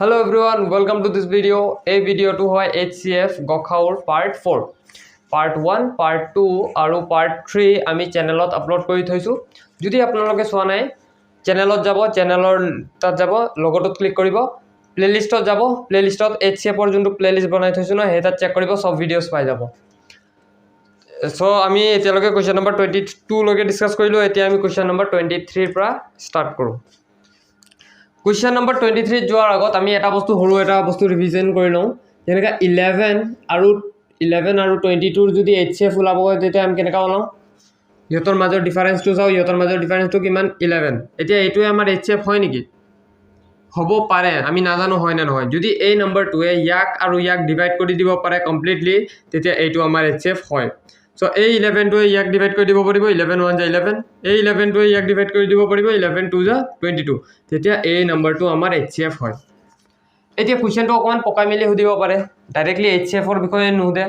Hello everyone, welcome to this video. A video to hoy HCF Gokhaur part 4. Part 1, part 2 আৰু part 3 আমি চেনেলত upload কৰি থৈছো। যদি আপোনালোকে চোৱা নাই চেনেলত যাব, চেনেলৰ তাত যাব, লগটো ক্লিক কৰিব, প্লেলিষ্টত যাব, প্লেলিষ্টত HCF ৰ যোনটো প্লেলিষ্ট বনাই থৈছো না হেটা চেক কৰিব, সব ভিডিওস পাই যাব। সো আমি এতিয়ালৈকে কোৱেশ্চন নম্বৰ 22 লৈকে ডিসকাস কৰিলো। এতিয়া আমি কোৱেশ্চন নম্বৰ 23 পৰা স্টাৰ্ট কৰো। Question number 23 যোৱাৰ আগত আমি এটা বস্তু ৰিভিজন কৰি লওঁ। যেনেকা 11 আৰু 22 যদি HCF ওলাব হয় তেতিয়া আমি কেনেকা ওলাম? ইহঁতৰ মাজৰ ডিফাৰেন্সটো চাও, ইহঁতৰ মাজৰ ডিফাৰেন্সটো কিমান? 11। এতিয়া এইটোৱে আমাৰ HCF হয় নেকি? হ'ব পাৰে, আমি নাজানো হয় না নহয়। যদি এই নম্বৰটোৱে ইয়াক আৰু ইয়াক ডিভাইড কৰি দিব পাৰে কমপ্লিটলি, তেতিয়া এইটো আমাৰ HCF হয়। So এই 11 টোৱে ইয়াক ডিভাইড কৰি দিব পাৰিব, 11 1 যা 11, এই 11 টোৱে ইয়াক ডিভাইড কৰি দিব পাৰিব, 11 2 যা 22, তেতিয়া এই নম্বৰটো আমাৰ HCF হয়। এতিয়া কোৱেশ্চনটো অকমান পকাই মেলি সুধিব পাৰে, ডাইৰেক্টলি HCF ৰ বিষয়ে নুহুদে।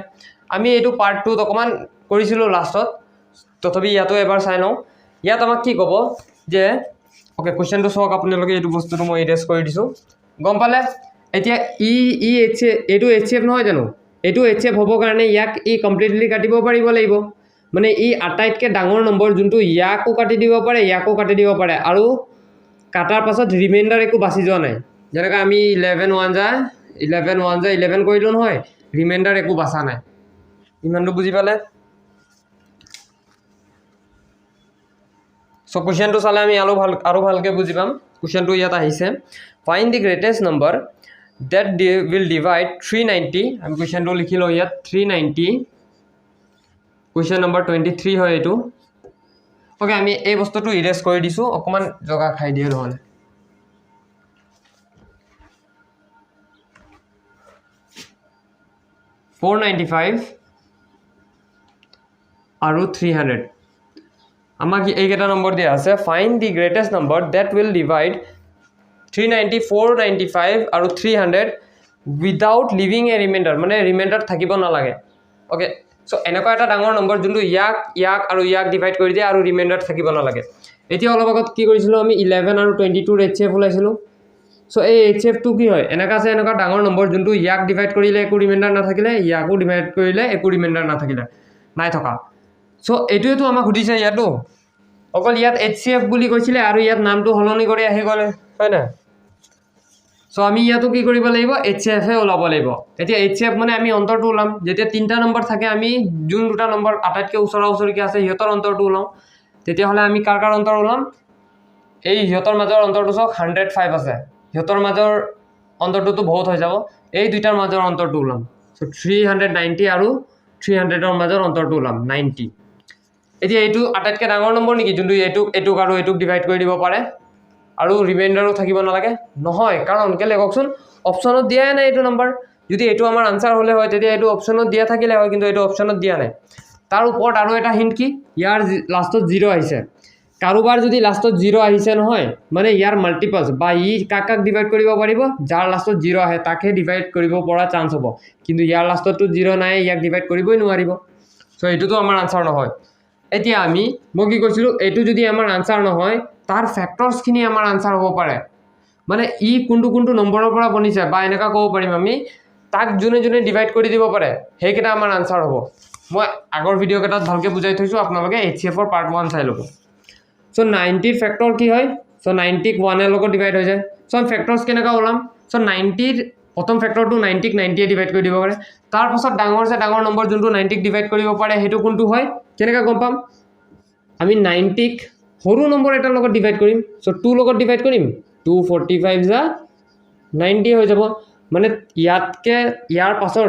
আমি এইটো পাৰ্ট 2 অকমান কৰিছিলো লাষ্টত, তথাপি ইয়াতো এবাৰ চাই লওঁ। ইয়াত আমাক কি ক'ব যে ওকে কোৱেশ্চনটো চাওক আপোনালোকে, এইটো বস্তুটো মই ইৰেজ কৰি দিছো, গম পালে? এতিয়া এইটো HCF নহয় জানো? এইটো HCF হ'ব কাৰণে ইয়াক কমপ্লিটলি কাটিব পাৰিব লাগিব। মানে আটাইতকৈ ডাঙৰ নম্বৰ যোনটো ইয়াকো কাটি দিব পাৰে, ইয়াকো কাটি দিব পাৰে, আৰু কাটাৰ পাছত ৰিমাইণ্ডাৰ একো বাছি যোৱা নাই। যেনেকৈ আমি 11 1 যা 11 কৰিলো নহয়, ৰিমাইণ্ডাৰ একো বাছা নাই। ইমানটো বুজি পালে? সো কোৱেশ্চনটো চালে আমি আৰু ভালকৈ বুজি পাম। কোৱেশ্চনটো ইয়াত আহিছে, find the greatest number that will divide 390. আমি কোৱেশ্চনটো লিখি লওঁ ইয়াত 390। কোৱেশ্চন নম্বৰ 23 হয় এইটো। ওকে আমি এই বস্তুটো ইৰেজ কৰি দিছো, অকমান জগা খাই দিয়ে নহলে। $495 আৰু 300 আমাক এইকেইটা নম্বৰ দিয়া আছে। Find the greatest number that will divide 390 495 আৰু 300 উইদাউট লিভিং এ ৰিমাইণ্ডাৰ, মানে ৰিমাইণ্ডাৰ থাকিব নালাগে। ওকে সো এনেকুৱা এটা ডাঙৰ নম্বৰ যোনটো ইয়াক আৰু ইয়াক ডিভাইড কৰি দিয়ে আৰু ৰিমাইণ্ডাৰ থাকিব নালাগে। এতিয়া অলপ আগত কি কৰিছিলো আমি 11 আৰু 22 HCF ওলাইছিলো। সো এই HCF টো কি হয়? এনেকুৱা আছে, এনেকুৱা ডাঙৰ নম্বৰ যোনটো ইয়াক ডিভাইড কৰিলে একো ৰিমাইণ্ডাৰ নাথাকিলে, ইয়াকো ডিভাইড কৰিলে একো ৰিমাইণ্ডাৰ নাথাকিলে, নাই থকা। সো এইটোৱেতো আমাক সুধিছে ইয়াতো, অকল ইয়াত HCF বুলি কৈছিলে আৰু ইয়াত নামটো সলনি কৰি আহি গ'লে, হয় না? সো আমি ইয়াতো কি কৰিব লাগিব? HCF হে ওলাব লাগিব। এতিয়া HCF মানে আমি অন্তৰটো ওলাম। যেতিয়া তিনটা নম্বৰ থাকে, আমি যোন দুটা নম্বৰ আটাইতকৈ ওচৰা ওচৰিকে আছে সিহঁতৰ অন্তৰটো ওলাম। তেতিয়াহ'লে আমি কাৰ অন্তৰ ওলাম? এই সিহঁতৰ মাজৰ অন্তৰটো চাওক 105 আছে, সিহঁতৰ মাজৰ অন্তৰটোতো বহুত হৈ যাব, এই দুইটাৰ মাজৰ অন্তৰটো ওলাম। সো 390 আৰু 300 মাজৰ অন্তৰটো ওলাম 90। এতিয়া এইটো আটাইতকৈ ডাঙৰ নম্বৰ নেকি যোনটো এইটোক আৰু এইটোক ডিভাইড কৰি দিব পাৰে আৰু ৰিমাইণ্ডাৰো থাকিব নালাগে? নহয়, কাৰণ কেলে কওকচোন, অপশ্যনত দিয়াই নাই এইটো নম্বৰ। যদি এইটো আমাৰ আনসাৰ হ'লে হয় তেতিয়া এইটো অপশ্যনত দিয়া থাকিলে হয়, কিন্তু এইটো অপশ্যনত দিয়া নাই। তাৰ ওপৰত আৰু এটা হিণ্ট কি, ইয়াৰ লাষ্টত 0 আহিছে। কাৰোবাৰ যদি লাষ্টত 0 আহিছে নহয়, মানে ইয়াৰ মাল্টিপলছ বা কাক ডিভাইড কৰিব পাৰিব? যাৰ লাষ্টত 0 আহে তাকহে ডিভাইড কৰিব পৰা চান্স হ'ব, কিন্তু ইয়াৰ লাষ্টততো 0 নাই, ইয়াক ডিভাইড কৰিবই নোৱাৰিব। সো এইটোতো আমাৰ আনসাৰ নহয়। এতিয়া মই কি কৈছিলো, এইটো যদি আমাৰ আনসাৰ নহয়, তাৰ ফেক্টৰছখিনি আমাৰ আনসাৰ হ'ব পাৰে। মানে কোনটো নম্বৰৰ পৰা বনিছে, বা এনেকা ক'ব পাৰিম আমি, তাক যোনে ডিভাইড কৰি দিব পাৰে সেইকেইটা আমাৰ আনসাৰ হ'ব। মই আগৰ ভিডিঅ' কেইটাত ভালকৈ বুজাই থৈছো, আপোনালোকে HCF ৰ পাৰ্ট 1 চাই ল'ব। সো 90 ফেক্টৰ কি হয়? সো 90ক 1 এৰ লগত ডিভাইড হৈ যায়। সো ফেক্টৰছ কেনেকা ওলাম? সো 90ৰ প্ৰথম ফেক্টৰটো 90ক 90 ডিভাইড কৰি দিব পাৰে। তাৰ পাছত ডাঙৰ নম্বৰ যোনটো 90ক ডিভাইড কৰিব পাৰে সেইটো কোনটো হয়? কেনেকা গম পাম? আমি 90ক সৰু নম্বৰ এটাৰ লগত ডিভাইড কৰিম। সো 2 লগত ডিভাইড কৰিম, 245 যা 90 হৈ যাব। মানে ইয়াৰ পাছৰ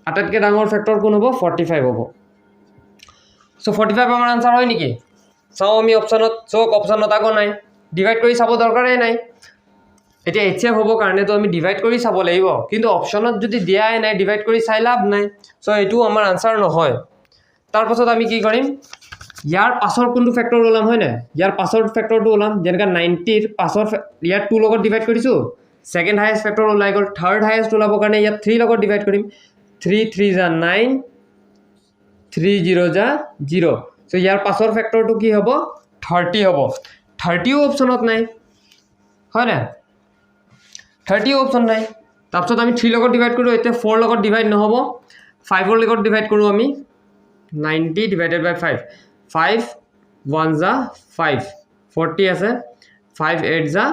আটাইতকৈ ডাঙৰ ফেক্টৰ কোন হ'ব? 45 হ'ব। সো 45 আমাৰ আনসাৰ হয় নেকি? চাওঁ আমি অপশ্যনত, চক অপশ্যনত আকৌ নাই, ডিভাইড কৰি চাব দৰকাৰেই নাই। এতিয়া HCF হ'ব কাৰণেতো আমি ডিভাইড কৰি চাব লাগিব, কিন্তু অপশ্যনত যদি দিয়াই নাই, ডিভাইড কৰি চাই লাভ নাই। সো এইটো আমাৰ আনসাৰ নহয়। তাৰপাছত আমি কি কৰিম? ইয়াৰ পাছৰ কোনটো ফেক্টৰ ওলাম, হয় নাই? ইয়াৰ পাছৰ ফেক্টৰটো ওলাম। যেনেকৈ 90ৰ পাছৰ ইয়াত 2 লগত ডিভাইড কৰিছোঁ, ছেকেণ্ড হাইয়েষ্ট ফেক্টৰ ওলাই গ'ল। থাৰ্ড হাইয়েষ্ট ওলাবৰ কাৰণে ইয়াত 3 লগত ডিভাইড কৰিম, 3 3 যা 9, 3 0 যা 0। সো ইয়াৰ পাছৰ ফেক্টৰটো কি হ'ব? 30 হ'ব। 30ও অপশ্যনত নাই, হয় না? 30 অপশ্যন নাই তাৰপিছত আমি 3 লগত ডিভাইড কৰোঁ এতিয়া 4 লগত ডিভাইড নহ'ব 5 লগত ডিভাইড কৰোঁ আমি 90 ডিভাইডেড বাই 5 5 1 যা 5 40 আছে 5 8 যা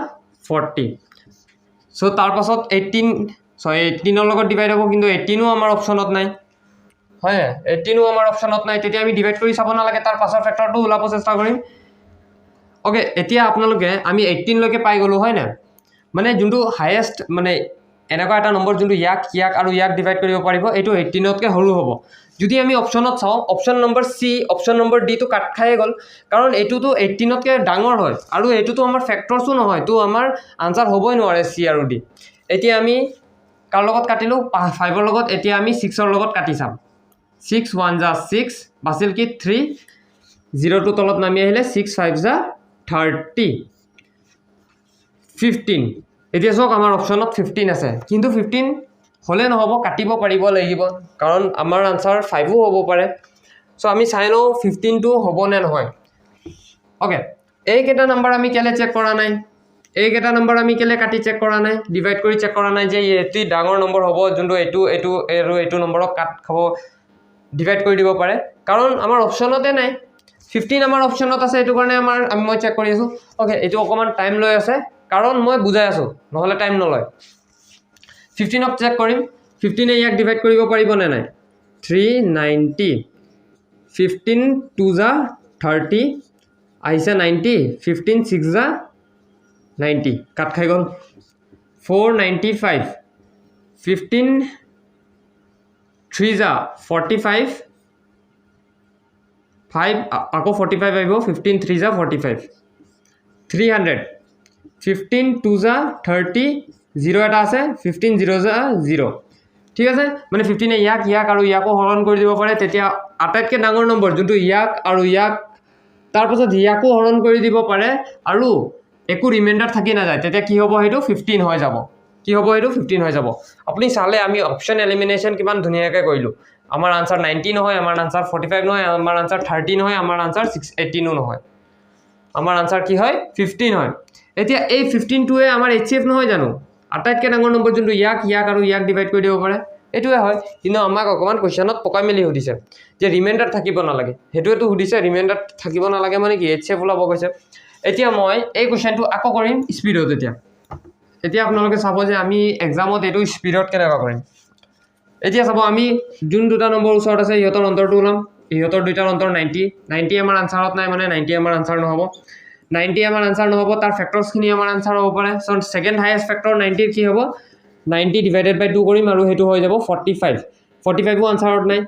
40 সো তাৰ পাছত 18 লগত ডিভাইড হ'ব কিন্তু 18ও আমাৰ অপশ্যনত নাই হয় 18ও আমাৰ অপশ্যনত নাই তেতিয়া আমি ডিভাইড কৰি চাব নালাগে তাৰ পাছৰ ফেক্টৰটো ওলাব চেষ্টা কৰিম ওকে এতিয়া আপোনালোকে আমি 18 লৈকে পাই গলো হয় না মানে যোনটো হাইয়েষ্ট মানে এনেকুৱা এটা নম্বৰ যোনটো ইয়াক আৰু ইয়াক ডিভাইড কৰিব পাৰিব এইটো 18তকৈ সৰু হ'ব যদি আমি অপশ্যনত চাওঁ option number C option number D টো কাট খাই গ'ল কাৰণ এইটোতো 18তকৈ ডাঙৰ হয় আৰু এইটোতো আমাৰ ফেক্টৰছো নহয় তো আমাৰ আনসাৰ হ'বই নোৱাৰে চি আৰু ডি এতিয়া আমি কাৰ লগত কাটিলো 5ৰ লগত এতিয়া আমি 6ৰ লগত কাটি চাম 6 1 যা 6 বাছিল কি 3 0 টো তলত নামি আহিলে 6 5 যা 30 15 এতিয়া সক আমাৰ অপশ্যনত 15 আছে কিন্তু 15 হলে নহব কাটিব পাৰিব লাগিব কাৰণ আমাৰ আনসাৰ 5ও হ'ব পাৰে সো আমি চাই লও 15 টো হ'ব নে নহয় ওকে এই কেটা নম্বৰ আমি কেলে চেক কৰা নাই এই কেটা নম্বৰ আমি কেলে কাটি চেক কৰা নাই ডিভাইড কৰি চেক কৰা নাই যে এটি ডাঙৰ নম্বৰ হ'ব যোনটো এইটো নম্বৰক কাট খাব ডিভাইড কৰি দিব পাৰে কাৰণ আমাৰ অপশ্যনতে নাই 15 আমাৰ অপশ্যনত আছে এটো কাৰণে মই চেক কৰি আছো ওকে এটো অকমান টাইম লৈ আছে কাৰণ মই বুজাই আছো নহলে টাইম নলয় 15 অফ চেক কৰিম 15 এ ইয়াক ডিভাইড কৰিব পাৰিব নে নাই 390 15 2 যা 30 আহিছে 90 15 6 যা 90 কাট খাই গল 495 15 3 যা 45 5 আকৌ 45 আহিব 15 3 যা 45 300 15 2 যা 30 0 এটা আছে 15 0 যা 0 ঠিক আছে মানে 15 এ ইয়াক আৰু ইয়াকো হৰণ কৰি দিব পাৰে তেতিয়া আটাইতকৈ ডাঙৰ নম্বৰ যোনটো ইয়াক আৰু ইয়াক তাৰ পাছত ইয়াকো হৰণ কৰি দিব পাৰে আৰু একো ৰিমাইন্ডাৰ থাকি না যায় তেতিয়া কি হ'ব হেতু 15 হৈ যাব কি হ'ব হেতু 15 হৈ যাব আপুনি চালে আমি অপচন এলিমিনেশন কিমান ধুনিয়াকৈ কৰিলো আমাৰ আনসাৰ 90 নহয় আমাৰ আনসাৰ 45 নহয় আমাৰ আনসাৰ 30 নহয় আমাৰ আনসাৰ 18 নহয় আমাৰ আনসাৰ কি হয় 15 হয় এতিয়া এই 15 টোৱে আমাৰ HCF নহয় জানো আটাইতকৈ ডাঙৰ নম্বৰ যোনটো ইয়াক আৰু ইয়াক ডিভাইড কৰি দিব পাৰে এটোৱে হয় কিন্তু আমাক অকমান কোৱেশ্চনত পকাই মেলি সুধিছে যে ৰিমাইন্ডাৰ থাকিব নালাগে হেতুৱেটো সুধিছে ৰিমাইন্ডাৰ থাকিব নালাগে মানে কি HCF ওলাব কৈছে এতিয়া মই এই কোৱেশ্চনটো আকৌ কৰিম স্পিডত এতিয়া আপোনালোকে চাব যে আমি এক্সামত এটো স্পিডত কেনেকা কৰিম এতিয়া চাব আমি যোন দুটা নম্বৰ ওচৰত আছে ইহতৰ অন্তৰটো ওলাম ইহতৰ দুইটাৰ অন্তৰ 90 আমাৰ আনসাৰত নাই মানে 90 আমাৰ আনসাৰ নহব 90 আমাৰ আনসাৰ নহব তাৰ ফেক্টৰছ খিনি আমাৰ আনসাৰ হ'ব পাৰে সো সেকেন্ড হাইয়েষ্ট ফেক্টৰ 90 ৰ কি হ'ব 90 ডিভাইডেড বাই 2 কৰিম আৰু হেতু হৈ যাব 45ও আনসাৰত নাই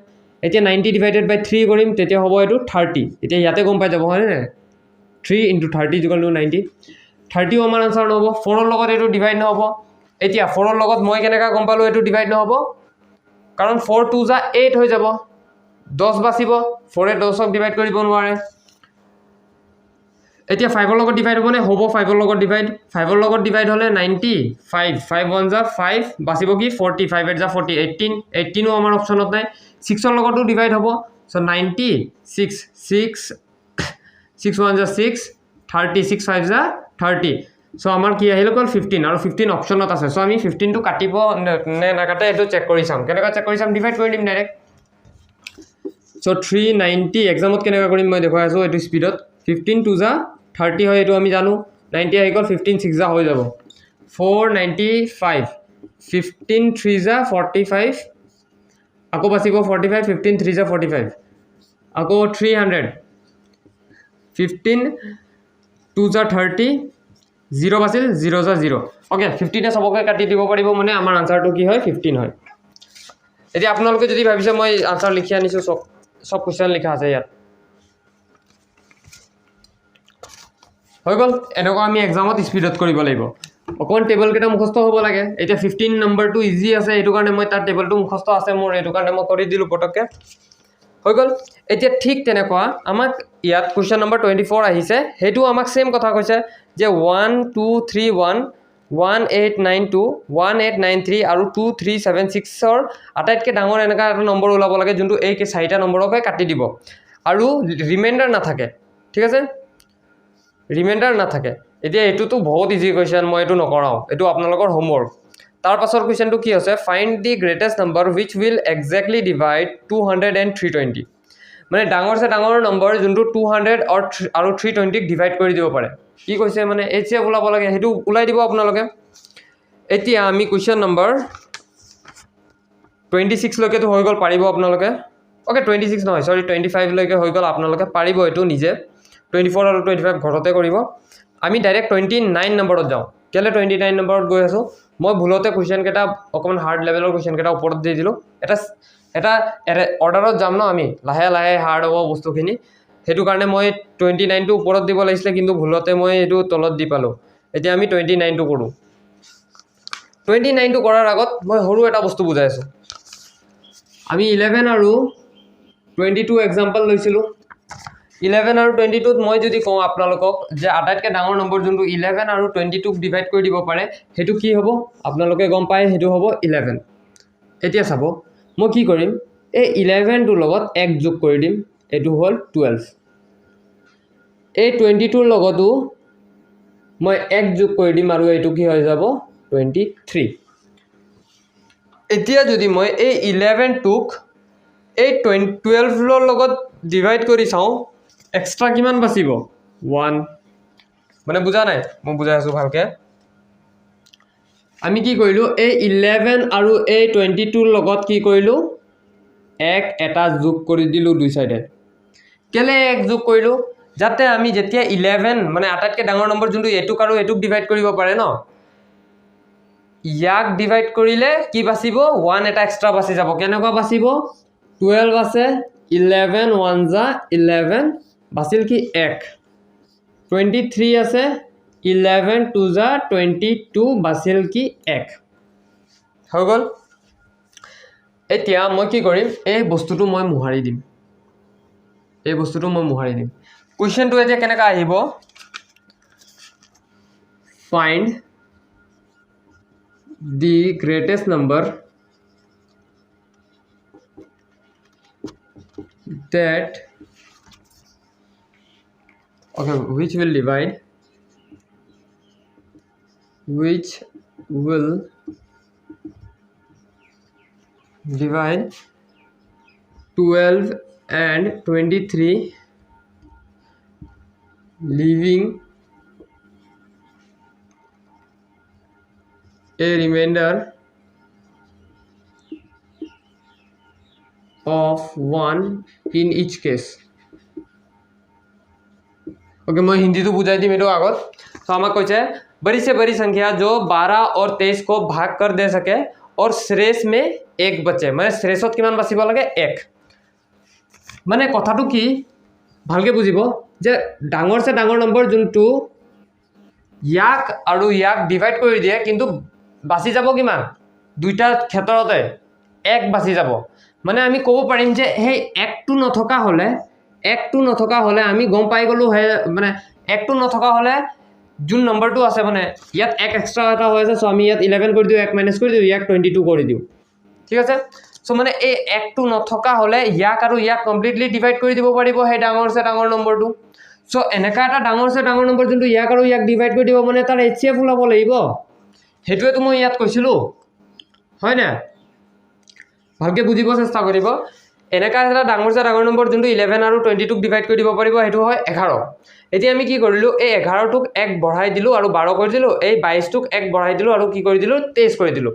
এতিয়া 90 ডিভাইডেড বাই 3 কৰিম তেতিয়া হ'ব এটো 30 এতিয়া ইয়াতে গম পাই যাব হয় না 3 * 30 = 90 30ও আমাৰ আনসাৰ নহব 4 ৰ লগত এটো ডিভাইড নহব এতিয়া 4 ৰ লগত মই কেনেকা গম পালো এটো ডিভাইড নহব কাৰণ 4 2 যা 8 হৈ যাব 10 বাছিব 4 এ 10ক ডিভাইড কৰিব নোৱাৰে এতিয়া 5 ৰ লগত ডিভাইড হ'ব নে হ'ব 5 ৰ লগত ডিভাইড 5 ৰ লগত ডিভাইড হলে 90 5 1 যা 5 বাছিব কি 40 5 8 যা 40 18ও আমাৰ অপচনত নাই 6 ৰ লগতো ডিভাইড হ'ব সো 90 6 1 যা 6 30 6 5 যা 30 সো আমাৰ কি আহিল কল 15 আৰু 15 অপচনত আছে সো আমি 15 টো কাটিব নে না কাটে এটো চেক কৰি চাম কেনেকা চেক কৰি চাম ডিভাইড কৰি দিম ডাইৰেক্ট সো 390 এক্সামত কেনেকা কৰিম মই দেখাই আছো এটো স্পিডত 15 2 যা 30 হয় এটো আমি জানো 90 আহি গল 15 6 যা হৈ যাব 495 15 3 যা 45 আকৌ বাছিব 45 15 3 যা 45 আকৌ 300 15 2 যা 30 0 বাছিল 0 যা 0 ওকে 15 এ সবকে কাটি দিব পাৰিব মানে আমাৰ আনসাৰটো কি হয় 15 হয় এতিয়া আপোনালোকে যদি ভাবিছে মই আনসাৰ লিখি আনিছো সব কোৱেশ্চন লিখা আছে ইয়াত হৈ গল এনেকুৱা আমি এক্সামত স্পিডত কৰিব লাগিব অকন টেবল কেটা মুখস্থ হ'ব লাগে এতিয়া 15 নম্বৰটো ইজি আছে এটো কাৰণে মই তাৰ টেবলটো মুখস্থ আছে মোৰ এটো কাৰণে মই কৰি দিলো পটককে হৈ গল এতিয়া ঠিক তেনেকুৱা আমাক ইয়াত কোৱেশ্চন নম্বৰ 24 আহিছে হেতু আমাক সেম কথা কৈছে যে 1 2 3 1 1892 1893 আৰু 2376 ৰ আটাইতকৈ ডাঙৰ এনেকা এটা নম্বৰ ওলাব লাগে যোনটো এই চাৰিটা নম্বৰকে কাটি দিব আৰু ৰিমাইন্ডাৰ নাথাকে ঠিক আছে ৰিমাইন্ডাৰ নাথাকে এতিয়া এইটোতো বহুত ইজি কুৱেশ্যন মই এইটো নকৰাওঁ এইটো আপোনালোকৰ হোমৱৰ্ক তাৰ পাছৰ কুৱেশ্যনটো কি আছে find the greatest number which will exactly divide 200 and 320 মানে ডাঙৰছে ডাঙৰ নম্বৰ যোনটো 200 আৰু 320ক ডিভাইড কৰি দিব পাৰে কি কৈছে মানে এইচএফ ওলাব লাগে সেইটো ওলাই দিব আপোনালোকে এতিয়া আমি কুৱেশ্যন নম্বৰ 26 লৈকেতো হৈ গ'ল পাৰিব আপোনালোকে ওকে 26 নহয় সৰি 25 লৈকে হৈ গ'ল আপোনালোকে পাৰিব এইটো নিজে 24 আৰু 25 ঘৰতে কৰিব আমি ডাইৰেক্ট 29 নম্বৰত যাওঁ কেলে 29 নম্বৰত গৈ আছো মই ভুলতে কুৱেশ্যন কেটা অকমান হাৰ্ড লেভেলৰ কুৱেশ্যন কেটা ওপৰত দি দিলো এটা অৰ্ডাৰত যাম ন আমি লাহে লাহে হাৰ্ড হ'ব বস্তুখিনি হেতু কাৰণে মই 29 টো ওপৰত দিব লাগিছিল কিন্তু ভুলতে মই এটো তলত দি পালো এতিয়া আমি 29 টো কৰো 29 টো কৰাৰ আগত মই হৰু এটা বস্তু বুজাই আছো আমি 11 আৰু 22 एग्जांपल লৈছিলো 11 আৰু 22 ত মই যদি কওঁ আপোনালোকক যে আটাইতকৈ ডাঙৰ নম্বৰ যোনটো 11 আৰু 22 ক ডিভাইড কৰি দিব পাৰে হেতু কি হ'ব আপোনালোকে গম পায় হেতু হ'ব 11 এতিয়া চাব মই কি কৰিম এই 11 টোৰ লগত 1 যোগ কৰি দিম এটো হ'ল 12 এই 22 ৰ লগতো মই 1 যোগ কৰি দিম আৰু এটো কি হৈ যাব 23 এতিয়া যদি মই এই 11 টোক এই 12 ৰ লগত ডিভাইড কৰি চাও এক্সট্ৰা কিমান বাচিব 1 মানে বুজা নাই মই বুজাই আছো ভালকে আমি কি কৰিলো এই 11 আৰু এই 22 ৰ লগত কি কৰিলো এক এটা যোগ কৰি দিলো দুই সাইডে কেলে এক যোগ কৰিলো যাতে আমি যেতিয়া 11 মানে আটাইতকৈ ডাঙৰ নম্বৰ যোনটো এটুক আৰু এটুক ডিভাইড কৰিব পাৰে ন ইয়াক ডিভাইড কৰিলে কি বাচিব 1 এটা এক্সট্ৰা বাচি যাব কেনেকুৱা বাচিব 12 আছে 11 1 যা 11 বাছিল কি 1 23 আছে 11 2 যা 22 বাছিল কি 1 হৈ গল এতিয়া মই কি কৰিম এই বস্তুটো মই মুহাৰি দিম কোৱেশ্চনটো এতিয়া কেনেকা আহিব find the greatest number that which will divide 12 and 23 leaving a remainder of 1 in each case okay मैं हिंदी तो बुझाई दी मेरे आगत तो हमें कुछ है बड़ी से बड़ी संख्या जो 12 और 23 को भाग कर दे सके और शेष में एक बचे মানে शेषত কিমান বাচিব লাগে 1 মানে কথাটো কি ভালকে বুজিব যে ডাঙৰছে ডাঙৰ নম্বৰ যোনটো ইয়াক আৰু ইয়াক ডিভাইড কৰি দিয়ে কিন্তু বাচি যাব কিমান দুইটা ক্ষেত্ৰতে 1 বাচি যাব মানে আমি ক'ব পাৰিম যে সেই 1 টো নথকা হলে আমি গম পাই গলো মানে 1 টো নথকা হলে যোন নম্বৰটো আছে মানে ইয়াত 1 এক্সট্ৰা এটা হৈ আছে সো আমি ইয়াত 11 কৰি দিও 1 মাইনাস কৰি দিও ইয়াক 22 কৰি দিও ঠিক আছে সো মানে এই 1 টো নথকা হলে ইয়াক আৰু ইয়াক কমপ্লিটলি ডিভাইড কৰি দিব পাৰিব হে ডাঙৰছে ডাঙৰ নম্বৰটো সো এনেকা এটা ডাঙৰছে ডাঙৰ নম্বৰ যোনটো ইয়াক আৰু ইয়াক ডিভাইড কৰি দিব মানে তাৰ এইচএফ ওলাব লাগিব হেতুৱে তো মই ইয়াত কৈছিলো হয় না ভালকে বুজিব চেষ্টা কৰিব এনেকা এটা ডাঙৰছে ডাঙৰ নম্বৰ যোনটো 11 আৰু 22 ক ডিভাইড কৰি দিব পাৰিব হেতু হয় 11 এতিয়া আমি কি কৰিলো এই 11 টোক 1 বঢ়াই দিলো আৰু 12 কৰি দিলো এই 22 টোক 1 বঢ়াই দিলো আৰু কি কৰি দিলো 23 কৰি দিলো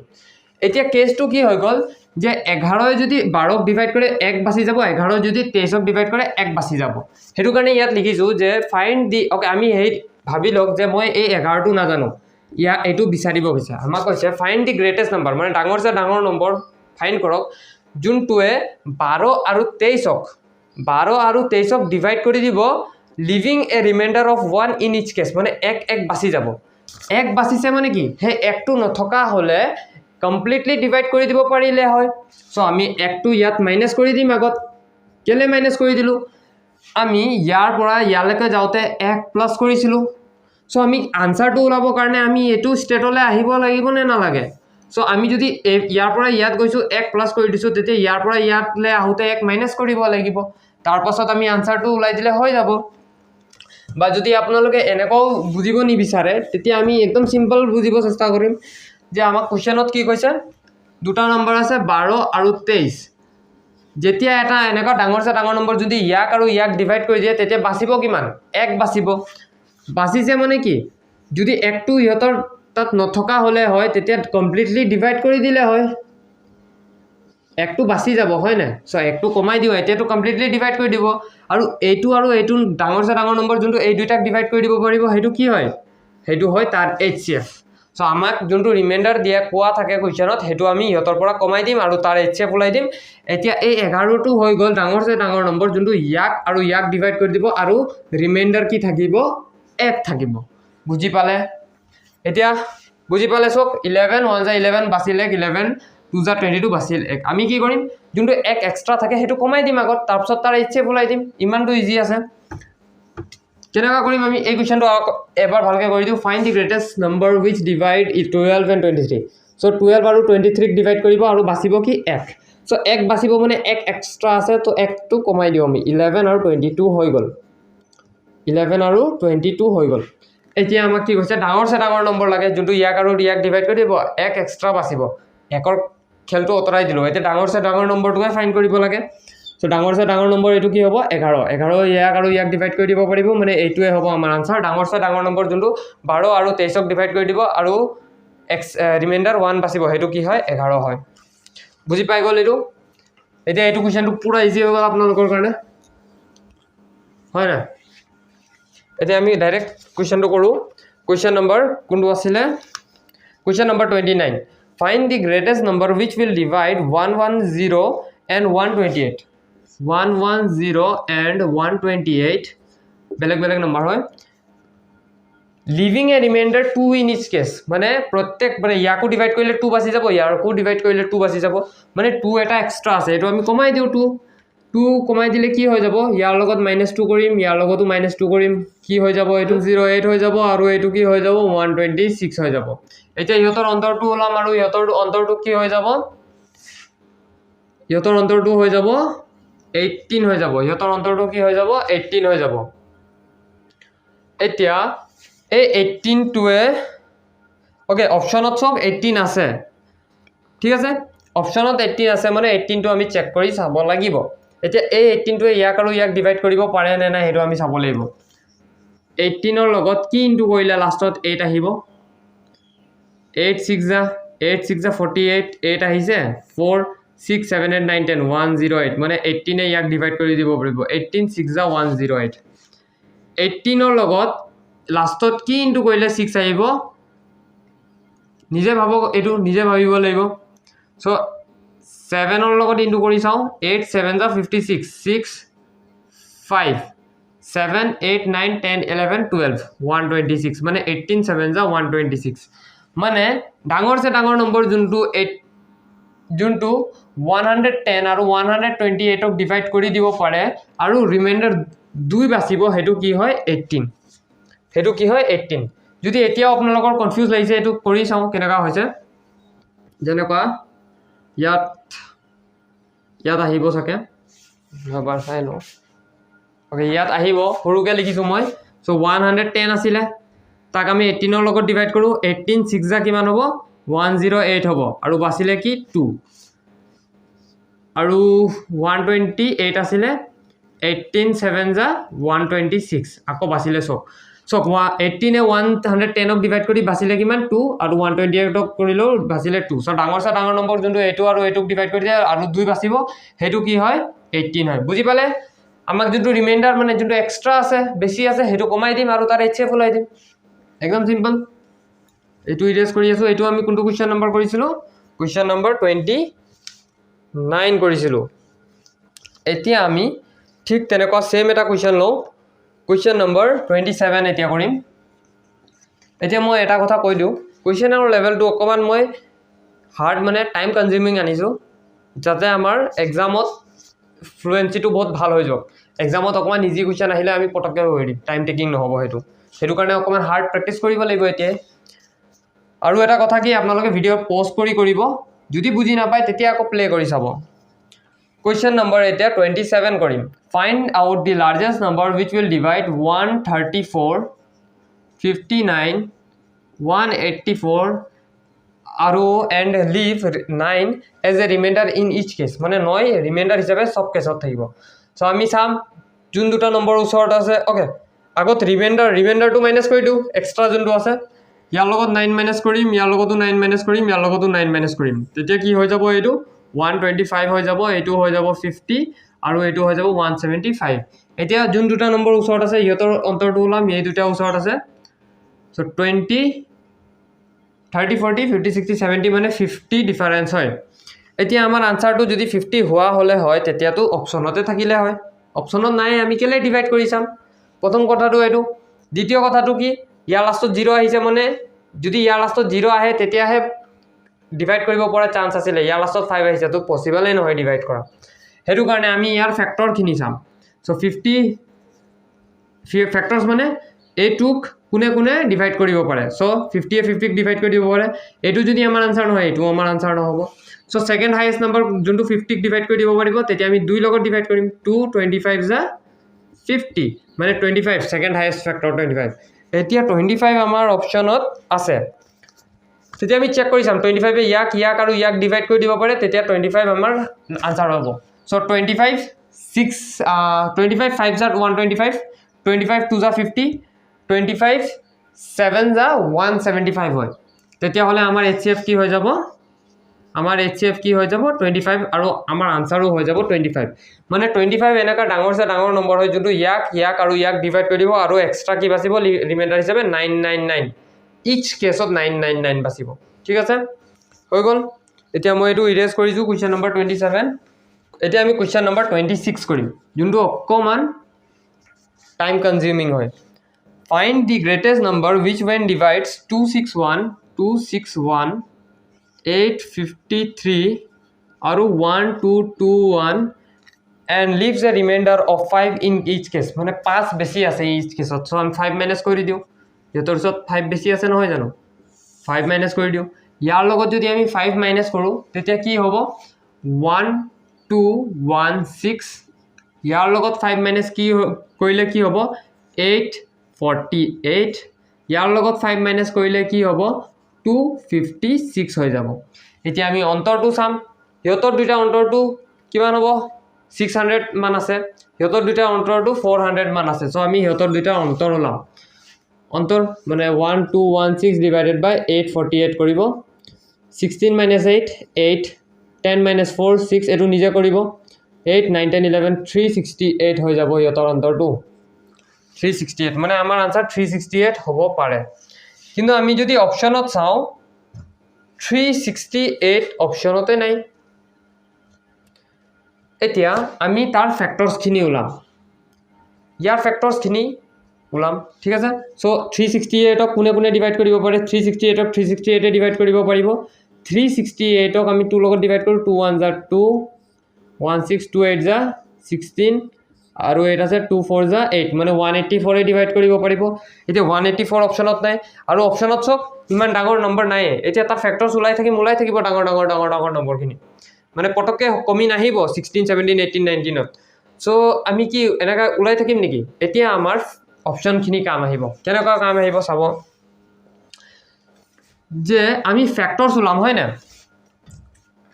এতিয়া কেছটো কি হৈ গল যে 11 যদি 12 ক ডিভাইড কৰে 1 বাচি যাব 11 যদি 23 ক ডিভাইড কৰে 1 বাচি যাব হেতু কাৰণে ইয়াত লিখিছো যে ফাইন্ড দি ওকে আমি হেই ভাবি লওক যে মই এই 11 টো না জানো ইয়া এটো বিচাৰিব গৈছে আমাক কৈছে ফাইন্ড দি গ্ৰেটেষ্ট নাম্বাৰ মানে ডাঙৰছে ডাঙৰ নম্বৰ ফাইন্ড কৰক যোনটোৱে 12 আৰু 23 ক ডিভাইড কৰি দিব leaving a remainder of 1 in each case মানে 1 বাচি যাব 1 বাচিছে মানে কি হে 1 টো নথকা হলে কমপ্লিটলি ডিভাইড কৰি দিব পাৰিলে হয় সো আমি 1 টো ইয়াত মাইনাস কৰি দিম আগত কেলে মাইনাস কৰি দিলো আমি ইয়াৰ পৰা ইয়ালৈকে যাওতে 1 প্লাস কৰিছিলো সো আমি আনসাৰটো ওলাবৰ কাৰণে আমি এটো ষ্টেটলৈ আহিব লাগিব নে নালাগে সো আমি যদি ইয়াৰ পৰা ইয়াত গৈছো 1 প্লাস কৰি দিছো তেতে ইয়াৰ পৰা ইয়াতলে আহোতে 1 মাইনাস কৰিব লাগিব তাৰ পাছত আমি আনসাৰটো ওলাই দিলে হৈ যাব বা যদি আপোনালোকে এনেকুৱাও বুজিব নিবিচাৰে তেতিয়া আমি একদম সিম্পল বুজিব চেষ্টা কৰিম যে আমাক কোৱেশ্চনত কি কৈছে দুটা নম্বৰ আছে 12 আৰু 23 যেতিয়া এটা এনেকুৱা ডাঙৰ নম্বৰ যদি ইয়াক আৰু ইয়াক ডিভাইড কৰি দিয়ে তেতিয়া বাচিব কিমান 1 বাচিব বাচিছে মানে কি যদি 1টো ইহতৰ তাত নথকা হলে হয় তেতিয়া কমপ্লিটলি ডিভাইড কৰি দিলে হয় 1টো বাচি যাব হয় না সো 1টো কমাই দিও এতিয়াটো কমপ্লিটলি ডিভাইড কৰি দিব আৰু এইটো ডাঙৰ নম্বৰ যোনটো এই দুইটাক ডিভাইড কৰি দিব পাৰিব হেতু কি হয় হেতু হয় তাৰ HCF সো আমাক যোনটো ৰিমাইন্ডাৰ দিয়া কোৱা থাকে কোৱেশ্চনত হেতু আমি ইহতৰ পৰা কমাই দিম আৰু তাৰ HCF উলাই দিম এতিয়া এই 11টো হৈ গল ডাঙৰ নম্বৰ যোনটো ইয়াক আৰু ইয়াক ডিভাইড কৰি দিব আৰু ৰিমাইন্ডাৰ কি থাকিব 1 থাকিব বুজি পালে এতিয়া বুজি পালে সব 11 1 11 বাচিলে 11 2 22 বাচিল 1 আমি কি কৰিম যোনটো 1 এক্সট্ৰা থাকে হেতু কমাই দিম আগত তাৰ পিছত তাৰ HCF উলাই দিম ইমানটো ইজি আছে কেনেকা কৰিম আমি এই কোৱেশ্চনটো এবাৰ ভালকে কৰি দিও find the greatest number which divide 12 and 23 so 12 আৰু 23 ক ডিভাইড কৰিব আৰু বাচিব কি 1 সো 1 বাচিব মানে 1 এক্সট্ৰা আছে তো 1 টো কমাই দিও আমি 11 আৰু 22 হৈ গল 11 আৰু 22 হৈ গল এতিয়া আমাক কি কৈছে ডাঙৰ নম্বৰ লাগে যোনটো ইয়াক আৰু ইয়াক ডিভাইড কৰি দিব 1 এক্সট্ৰা বাচিব 1ৰ খেলটো অতৰাই দিলো এতিয়া ডাঙৰ নম্বৰটোকে ফাইন্ড কৰিব লাগে সো ডাঙৰ নম্বৰ এটো কি হ'ব 11 ইয়াক আৰু ইয়াক ডিভাইড কৰি দিব পাৰিব মানে এইটোৱে হ'ব আমাৰ আনসাৰ ডাঙৰ নম্বৰ যোনটো 12 আৰু 23ক ডিভাইড কৰি দিব আৰু ৰিমাইন্ডাৰ 1 বাচিব হেতু কি হয় 11 হয় বুজি পাই গল এটো এতিয়া এটো কোৱেশ্চনটো পুৰা ইজি হৈ গল আপোনালোকৰ কাৰণে হয় না এতিয়া আমি ডাইৰেক্ট কোৱেশ্চনটো কৰো কোৱেশ্চন নম্বৰ কোনটো আছিল question number 29 find the greatest number which will divide 110 and 128 110 and 128 বেলেগ নম্বৰ হয় leaving a remainder 2 in each case মানে প্ৰত্যেক মানে ইয়াকো ডিভাইড কৰিলে 2 বাচি যাব ইয়াকো ডিভাইড কৰিলে 2 বাচি যাব মানে 2 এটা এক্সট্ৰা আছে এটো আমি কমাই দিও 2 কমাই দিলে কি হৈ যাব ইয়াৰ লগত -2 কৰিম ইয়াৰ লগতো -2 কৰিম কি হৈ যাব এটো 08 হৈ যাব আৰু এটো কি হৈ যাব 126 হৈ যাব এতিয়া ইহতৰ অন্তৰটো ওলাম আৰু ইহতৰ অন্তৰটো কি হৈ যাব ইহতৰ অন্তৰটো হৈ যাব 18 হৈ যাব ইহতৰ অন্তৰটো কি হৈ যাব 18 হৈ যাব এতিয়া এই 18 টোৱে ওকে অপচনত সব 18 আছে ঠিক আছে অপচনত 18 আছে মানে 18 টো আমি চেক কৰি চাব লাগিব এতিয়া এই 18 টোৱে ইয়াক আৰু ইয়াক ডিভাইড কৰিব পাৰে নে না হেতু আমি চাব লাগিব 18 ৰ লগত কি ইনটু কৰিলে লাষ্টত 8 আহিব 8 6 যা 48 8 আহিছে 4 6 7 8 9 10 108 মানে 18 এ ইয়াক ডিভাইড কৰি দিব পাৰিব 18 6 যা 108 18 ৰ লগত লাষ্টত কি ইনটু কৰিলে 6 আহিব নিজে ভাবক এটো নিজে ভাবিব লাগিব সো 7 ৰ লগত ইনটু কৰি চাও 8 7 যা 56 6 5 7 8 9 10 11 12 126 মানে 18 7 যা 126 মানে ডাঙৰ নম্বৰ যোনটো 110 আৰু 128 ক ডিভাইড কৰি দিব পাৰে আৰু ৰিমাইন্ডাৰ 2 বাচিব হেতু কি হয় 18 হেতু কি হয় 18 যদি এতিয়া আপোনালোকৰ কনফিউজ লাগিছে এটো কৰি চাও কেনেকা হৈছে যেনেকুৱা ইয়াত আহিব থাকে এবাৰ চাই লও ওকে ইয়াত আহিব সৰুকে লিখিছো মই সো 110 আছিল তাক আমি 18 ৰ লগত ডিভাইড কৰো 18 6 যা কিমান হ'ব 108 হ'ব আৰু বাচিলে কি 2 আৰু 128 আছিল 18 7 যা 126 আকৌ বাচিলে সব 18 এ 110 ক ডিভাইড কৰি বাচিলে কিমান 2 আৰু 128 ক কৰিলো বাচিলে 2 সো ডাঙৰ নম্বৰ যোনটো এটো আৰু এটোক ডিভাইড কৰি দিয়ে আৰু 2 বাচিব হেতু কি হয় 18 হয় বুজি পালে আমাক যোনটো ৰিমাইন্ডাৰ মানে যোনটো এক্সট্ৰা আছে বেছি আছে হেতু কমাই দিম আৰু তাৰ HCF উলাই দিম একদম সিম্পল এটো ইৰেজ কৰি আছো এটো আমি কোনটো কোৱেশ্চন নম্বৰ কৰিছিলো কোৱেশ্চন নম্বৰ 29 কৰিছিলো এতিয়া আমি ঠিক তেনেকুৱা সেম এটা কোৱেশ্চন লও কোৱেশ্চন নম্বৰ 27 এতিয়া কৰিম এতিয়া মই এটা কথা কৈ দিও কোৱেশ্চনৰ লেভেলটো অকমান মই হাৰ্ড মানে টাইম কনজিউমিং আনিছো যাতে আমাৰ এক্সামত ফ্লুয়েন্সিটো বহুত ভাল হৈ যাওক এক্সামত অকমান ইজি কোৱেশ্চন আহিলে আমি পটককে হৈ দিম টাইম টেকিং নহব হেতু কাৰণে অকমান হাৰ্ড প্ৰেক্টিস কৰিব লাগিব এতিয়া আৰু এটা কথা কি আপোনালোকে ভিডিও পজ কৰি কৰিব যদি বুজি নাপায় তেতিয়া আকৌ প্লে কৰি চাব question number এতিয়া 27 কৰিম find out the largest number which will divide 134 59 184 আৰু and leave 9 as a remainder in each case মানে 9 ৰিমাইন্ডাৰ হিচাপে সব কেছত থাকিব সো আমি চাম যোন দুটা নম্বৰ ওচৰত আছে ওকে আগত ৰিমাইন্ডাৰটো মাইনাস কৰি দিও এক্সট্ৰা যোনটো আছে ইয়াৰ লগত 9 মাইনাস কৰিম ইয়াৰ লগতো 9 মাইনাস কৰিম ইয়াৰ লগতো 9 মাইনাস কৰিম তেতিয়া কি হৈ যাব এইটো 125 হৈ যাব এইটো হৈ যাব 50 আৰু এইটো হৈ যাব 175 এতিয়া যোন দুটা নম্বৰ ওচৰত আছে ইহতৰ অন্তৰটো উলাম এই দুটা ওচৰত আছে সো 20 30 40 50 60 70 মানে 50 ডিফারেন্স হয় এতিয়া আমাৰ আনসাৰটো যদি 50 হোৱা হলে হয় তেতিয়াটো অপশনতে থাকিলে হয় অপশনত নাই আমি কেলে ডিভাইড কৰি চাম প্ৰথম কথাটো এটো দ্বিতীয় কথাটো কি ইয়াৰ লাষ্টত 0 আহিছে মানে যদি ইয়াৰ লাষ্টত 0 আহে তেতিয়াহে ডিভাইড কৰিব পৰা চান্স আছে ইয়াৰ লাষ্টত 5 আহিছে তো পসিবল নহয় ডিভাইড কৰা হেতু কাৰণে আমি ইয়াৰ ফ্যাক্টৰ খিনি চাম সো 50 ফ্যাক্টৰস মানে এটুক কোনে কোনে ডিভাইড কৰিব পাৰে সো 50 এ 50 ক ডিভাইড কৰি দিব পাৰে এটো যদি আমাৰ আনসাৰ নহয় এটো আমাৰ আনসাৰ নহব সো সেকেন্ড হাইয়েস্ট নাম্বাৰ যোনটো 50 ক ডিভাইড কৰি দিব পাৰিব তেতিয়া আমি 2 লগত ডিভাইড কৰিম 2 25 যা 50 মানে 25 সেকেন্ড হাইয়েস্ট ফ্যাক্টৰ 25 এতিয়া 25 আমাৰ অপশনত আছে তেতিয়া আমি চেক কৰি চাম 25 এ ইয়াক আৰু ইয়াক ডিভাইড কৰি দিব পাৰে তেতিয়া 25 আমাৰ আনসাৰ হ'ব সো 25 6 25 5 যা 125 25 2 যা 50 25 7 যা 175 হয় তেতিয়া হলে আমাৰ HCF কি হৈ যাব আমাৰ HCF কি হৈ যাব 25 আৰু আমাৰ আনসাৰও হৈ যাব 25 মানে 25 এনেকা ডাঙৰ নম্বৰ হয় যোনটো ইয়াক আৰু ইয়াক ডিভাইড কৰি দিব আৰু এক্সট্ৰা কি বাচিব ৰিমাইন্ডাৰ হিচাপে 999 each case of 999 বাচিব ঠিক আছে হৈ গল এতিয়া মই এটো ইৰেজ কৰিছো কোৱেশ্চন নম্বৰ 27 এতিয়া আমি কোৱেশ্চন নম্বৰ 26 কৰিম যোনটো অকমান টাইম কনজিউমিং হয় find the greatest number which when divides 261 853 aru 1221 and leaves a remainder of 5 in each case মানে 5 বেছি আছে each case so আমি 5 মাইনাস কৰি দিও এতৰ সত 5 বেছি আছে নহয় জানো 5 মাইনাস কৰি দিও ইয়াৰ লগত যদি আমি 5 মাইনাস কৰো তেতিয়া কি হ'ব 1216 ইয়াৰ লগত 5 মাইনাস কি কৰিলে কি হ'ব 848 ইয়াৰ লগত 5 মাইনাস কৰিলে কি হ'ব 256 হৈ যাব এতিয়া আমি অন্তৰটো চাম ইহতৰ দুটা অন্তৰটো কিমান হ'ব 600 মান আছে ইহতৰ দুটা অন্তৰটো 400 মান আছে সো আমি ইহতৰ দুটা অন্তৰ ওলাম অন্তৰ মানে 1216 ডিভাইডেড বাই 848 কৰিব 16 minus 8 8 10 minus 4 6 এটো নিজে কৰিব 8 9 10 11 368 হৈ যাব ইহতৰ অন্তৰটো 368 মানে আমাৰ আনসাৰ 368 হ'ব পাৰে কিন্তু আমি যদি অপশনত চাও 368 অপশনতে নাই এতিয়া আমি তাৰ ফ্যাক্টৰস খিনি উলাম ইয়াৰ ফ্যাক্টৰস খিনি উলাম ঠিক আছে সো 368 ক কোনে কোনে ডিভাইড কৰিব পাৰে 368 ক 368 এ ডিভাইড কৰিব পাৰিব 368 ক আমি 2 লগত ডিভাইড কৰো 2 1 যা 2 16 2 8 যা 16 আৰু এটা আছে 2 4 যা 8 মানে 184 এ ডিভাইড কৰিব পাৰিব এতিয়া 184 অপশনত নাই আৰু অপশনত সব ইমান ডাঙৰ নম্বৰ নাই এতিয়া তাৰ ফ্যাক্টৰস উলাই থাকিব ডাঙৰ নম্বৰখিনি মানে পটকে কমি নাহিব 16 17 18 19 ত সো আমি কি এনেকা উলাই থাকিম নেকি এতিয়া আমাৰ অপশন খিনি কাম আহিব কেনেকা কাম আহিব চাব যে আমি ফ্যাক্টৰস উলাম হয় না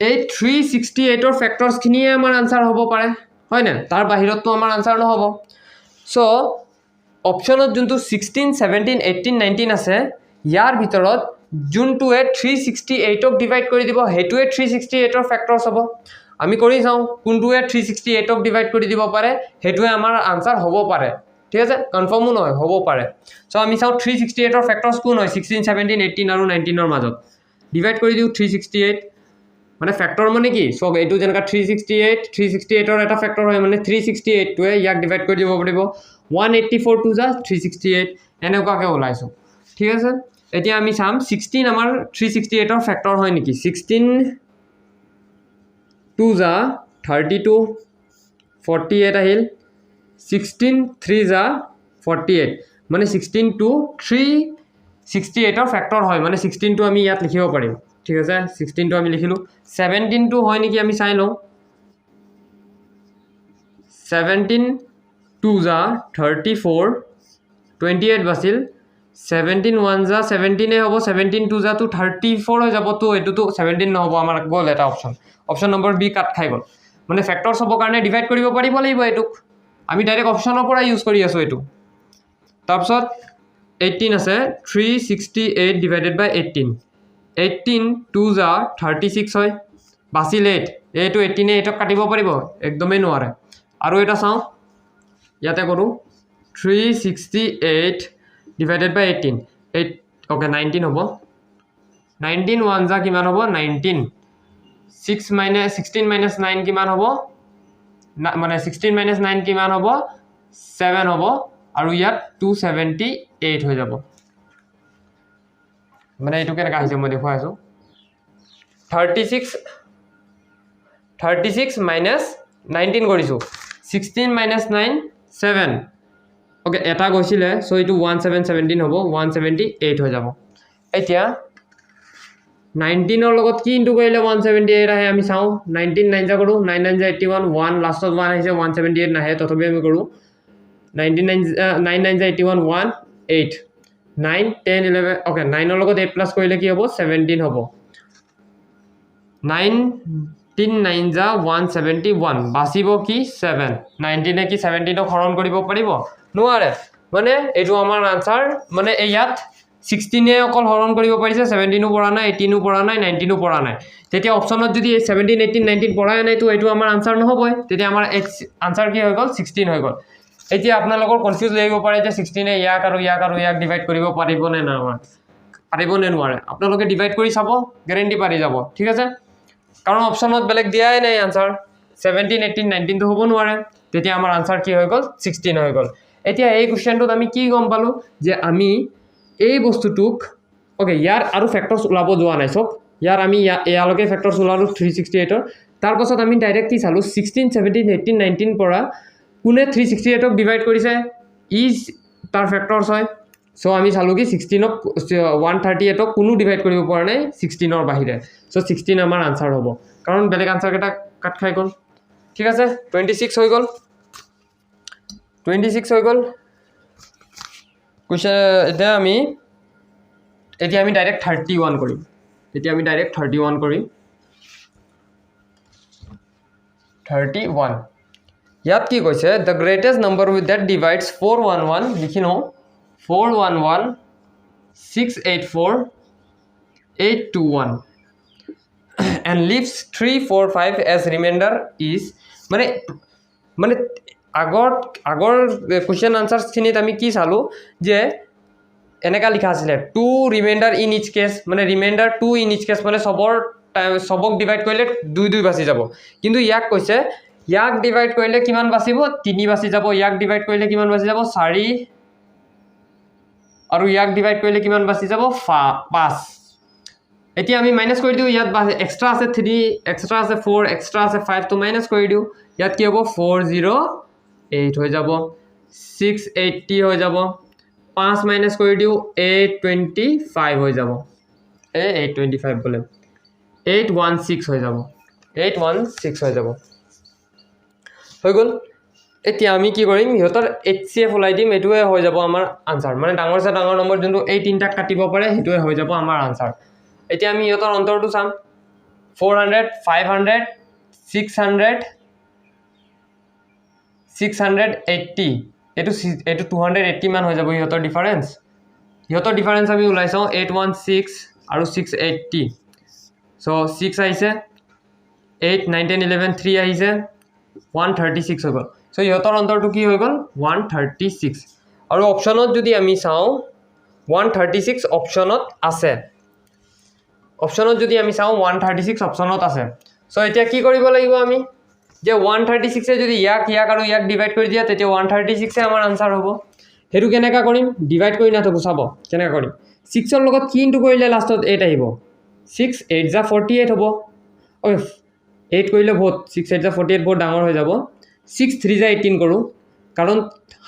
এই 368 ৰ ফ্যাক্টৰস খিনিয়ে আমাৰ আনসাৰ হ'ব পাৰে হয় না তাৰ বাহিৰত তো আমাৰ আনসাৰ নহব সো অপশনত যোনটো 16 17 18 19 আছে ইয়াৰ ভিতৰত যোনটোৱে 368 ক ডিভাইড কৰি দিব হেতুৱে 368 ৰ ফ্যাক্টৰস হ'ব আমি কৰি যাও কোনটোৱে 368 ক ডিভাইড কৰি দিব পাৰে হেতুৱে আমাৰ আনসাৰ হ'ব পাৰে ঠিক আছে কনফাৰ্মও নহয় হ'ব পাৰে সো আমি চাও 368 ৰ ফ্যাক্টৰস কোন হয় 16 17 18 আৰু 19 ৰ মাজত ডিভাইড কৰি দিও 368 মানে ফ্যাক্টৰ মানে কি সো এটো যেনকা 368 ৰ এটা ফ্যাক্টৰ হয় মানে 368 টোৱে ইয়াক ডিভাইড কৰি দিব পাৰিব 184 টু যা 368 এনেকুৱাকে ওলাইছো ঠিক আছে এতিয়া আমি চাম 16 আমাৰ 368 ৰ ফ্যাক্টৰ হয় নেকি 16 2 যা 32 48 আহিল 16 3 যা 48 মানে 16 to 368 ৰ ফ্যাক্টৰ হয় মানে 16 টো আমি ইয়াত লিখিব পাৰিম ঠিক আছে 16 টো আমি লিখিলো 17 টো হয় নেকি আমি চাই লও 17 2 যা 34 28 বাছিল 17 1 যা 17 হ'ব 17 2 যা তো 34 হৈ যাব তো এটো তো 17 নহব আমাৰ গল এটা অপচন নম্বৰ বি কাট খাই গল মানে ফ্যাক্টৰছ হ'ব কাৰণে ডিভাইড কৰিব পাৰিব লাগিব এটুক আমি ডাইৰেক্ট অপচনৰ পৰা ইউজ কৰি আছো এটো তাৰপিছত 18 আছে 368 ডিভাইডেড বাই 18 18 2 যা 36 হয় বাছিল 8 এইটো 18 এটক কাটিব পাৰিব একদমই নোৱাৰে আৰু এটা চাও ইয়াতে কৰো 368 divided by 18 8 okay 19 hobo 19 1 ja kiman hobo 19 6 minus 16 minus 9 kiman hobo mane 16 minus 9 kiman hobo 7 hobo aru yat 278 hoy jabo mane etu ke kahise moi dekhoi asu 36 minus 19 korisu 16 minus 9 7 okay eta goisile so itu 1717 hobo 178 ho jabo etia 19 or logot ki into koile 178 ahe ami sao 19 9 ja koru 9 9 ja 81 1 last of 1 aise 178 nahe tothobi ami koru 19 9 9 ja 81 1 8 9 10 11 okay 9 or logot 8 plus koile ki hobo 17 hobo 9 3 9 ja 171 basibo ki 7 19 e ki 17 ok horon koribo paribo নোয়ারে মানে এটো আমার answer মানে ইয়াত 16 এ অকল হরণ কৰিব পাৰিছে 17 ও পৰা নাই 18 ও পৰা নাই 19 ও পৰা নাই তেতিয়া অপচনত যদি 17 18 19 পৰাই নাই তো এটো আমাৰ আনসাৰ নহবই তেতিয়া আমাৰ আনসাৰ কি হৈ গল 16 হৈ গল এতিয়া আপোনালোকৰ কনফিউজ লাগিব পাৰে যে 16 এ ইয়াক আৰু ইয়াক ডিভাইড কৰিব পাৰিব নে না পাৰিব নে নোৱাৰে আপোনালোকে ডিভাইড কৰি চাব গ্যাৰান্টি পাৰি যাব ঠিক আছে কাৰণ অপচনত বেলেগ দিয়াই নাই আনসাৰ 17 18 19 তো হ'ব নোৱাৰে তেতিয়া আমাৰ আনসার কি হৈ গল 16 হৈ গল এতিয়া এই কোশ্চেনটোত আমি কি গম পালো যে আমি এই বস্তুটুক ওকে ইয়াৰ আৰু ফ্যাক্টৰস উলাব যোৱা নাই সব ইয়াৰ আমি ইয়ালকে ফ্যাক্টৰস উলালো 368 ৰ তাৰ পাছত আমি ডাইৰেক্ট কি চালো 16 17 18 19 পৰা কোনে 368 ক ডিভাইড কৰিছে ইজ তাৰ ফ্যাক্টৰস হয় সো আমি চালো কি 16 ক 138 ক কোনো ডিভাইড কৰিব পৰা নাই 16 ৰ বাহিৰে সো 16 আমাৰ আনসাৰ হ'ব কাৰণ বেলেগ আনসাৰ কেটা কাট খাই গল ঠিক আছে 26 হৈ গল 26 হৈ গল কোশ্চেন এতিয়া আমি ডাইৰেক্ট 31 কৰিম এতিয়া আমি ডাইৰেক্ট 31 কৰিম 31 ইয়াত কি কৈছে the greatest number that divides 411 লিখিনো 411 684 821 and leaves 345 as remainder is মানে আগৰ কোশ্চেন আনসাৰস খিনিত আমি কি চালো যে এনেকা লিখা আছিল two remainder in each case মানে ৰিমাইন্ডাৰ 2 ইন ইচ কেস মানে সবক ডিভাইড কৰিলে 2 2 বাছি যাব কিন্তু ইয়াক কৈছে ইয়াক ডিভাইড কৰিলে কিমান বাছিব 3 বাছি যাব ইয়াক ডিভাইড কৰিলে কিমান বাছি যাব 4 আৰু ইয়াক ডিভাইড কৰিলে কিমান বাছি যাব 5 এতিয়া আমি মাইনাস কৰি দিও ইয়াত এক্সট্ৰা আছে 3 এক্সট্ৰা আছে 4 এক্সট্ৰা আছে 5 তো মাইনাস কৰি দিও ইয়াত কি হ'ব 408 হৈ যাব 680 হৈ যাব 5 মাইনাস কৰি দিও 825 হৈ যাব 825 বলে 816 হৈ যাব 816 হৈ যাব হৈ গল এতিয়া আমি কি কৰিম ইহতৰ HCF ওলাই দিম এটোৱে হৈ যাব আমাৰ আনসাৰ মানে ডাঙৰ সে ডাঙৰ নম্বৰ যোনটো এই তিনটা কাটিব পাৰে হেটোৱে হৈ যাব আমাৰ আনসাৰ এতিয়া আমি ইহতৰ অন্তৰটো চাম 400 500 600 680 এটো 280 মান হৈ যাব ইহতৰ ডিফাৰেন্স আমি উলাইছো 816 আৰু 680 সো 6 আহিছে 8 9 10 11 3 আহিছে 136 হৈ গল সো ইহতৰ অন্তৰটো কি হৈ গল 136 আৰু অপচনত যদি আমি চাও 136 অপচনত আছে অপচনত যদি আমি চাও 136 অপচনত আছে সো এতিয়া কি কৰিব লাগিব আমি যে 136 এ যদি ইয়াক আৰু ইয়াক ডিভাইড কৰি দিয়া তেতিয়া 136 এ আমাৰ আনসাৰ হ'ব হেতু কেনেকা কৰিম ডিভাইড কৰি না তো বুঝাব কেনেকা কৰিম 6 ৰ লগত কি ইনটু কৰিলে লাষ্টত 8 আহিব 6 8 যা 48 হ'ব ওকে 8 কৰিলে বহুত 6 8 যা 48 বহুত ডাঙৰ হৈ যাব 6 3 যা 18 কৰো কাৰণ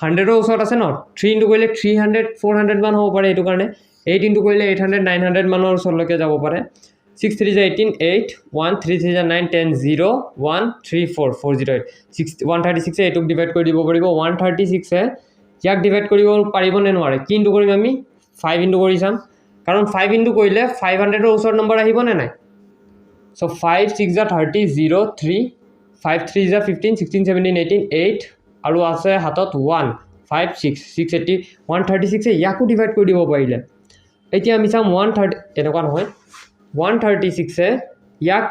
100 ৰ ওচৰত আছে ন 3 ইনটু কৰিলে 300 400 মান হ'ব পাৰে এটো কাৰণে 8 ইনটু কৰিলে 800 900 মানৰ ওচৰলৈকে যাব পাৰে 6 3 is 18 8 1 3 3 is 9 10 0 1 3 4 408 6 136 এ এটুক ডিভাইড কৰি দিব পাৰিব 136 এ ইয়াক ডিভাইড কৰিব পাৰিব নে নোৱাৰে কি ইনটু কৰিম আমি 5 ইনটু কৰি চাম কাৰণ 5 ইনটু কৰিলে 500 ৰ ওচৰ নম্বৰ আহিব নে নাই so 5 6 is 30 0 3 5 3 is 15 16 17 18 8 আৰু আছে হাতত 1 5 6 680 136 এ ইয়াকো ডিভাইড কৰি দিব পাৰিলে এতিয়া আমি চাম 130 এনেকুৱা নহয় 136 এ ইয়াক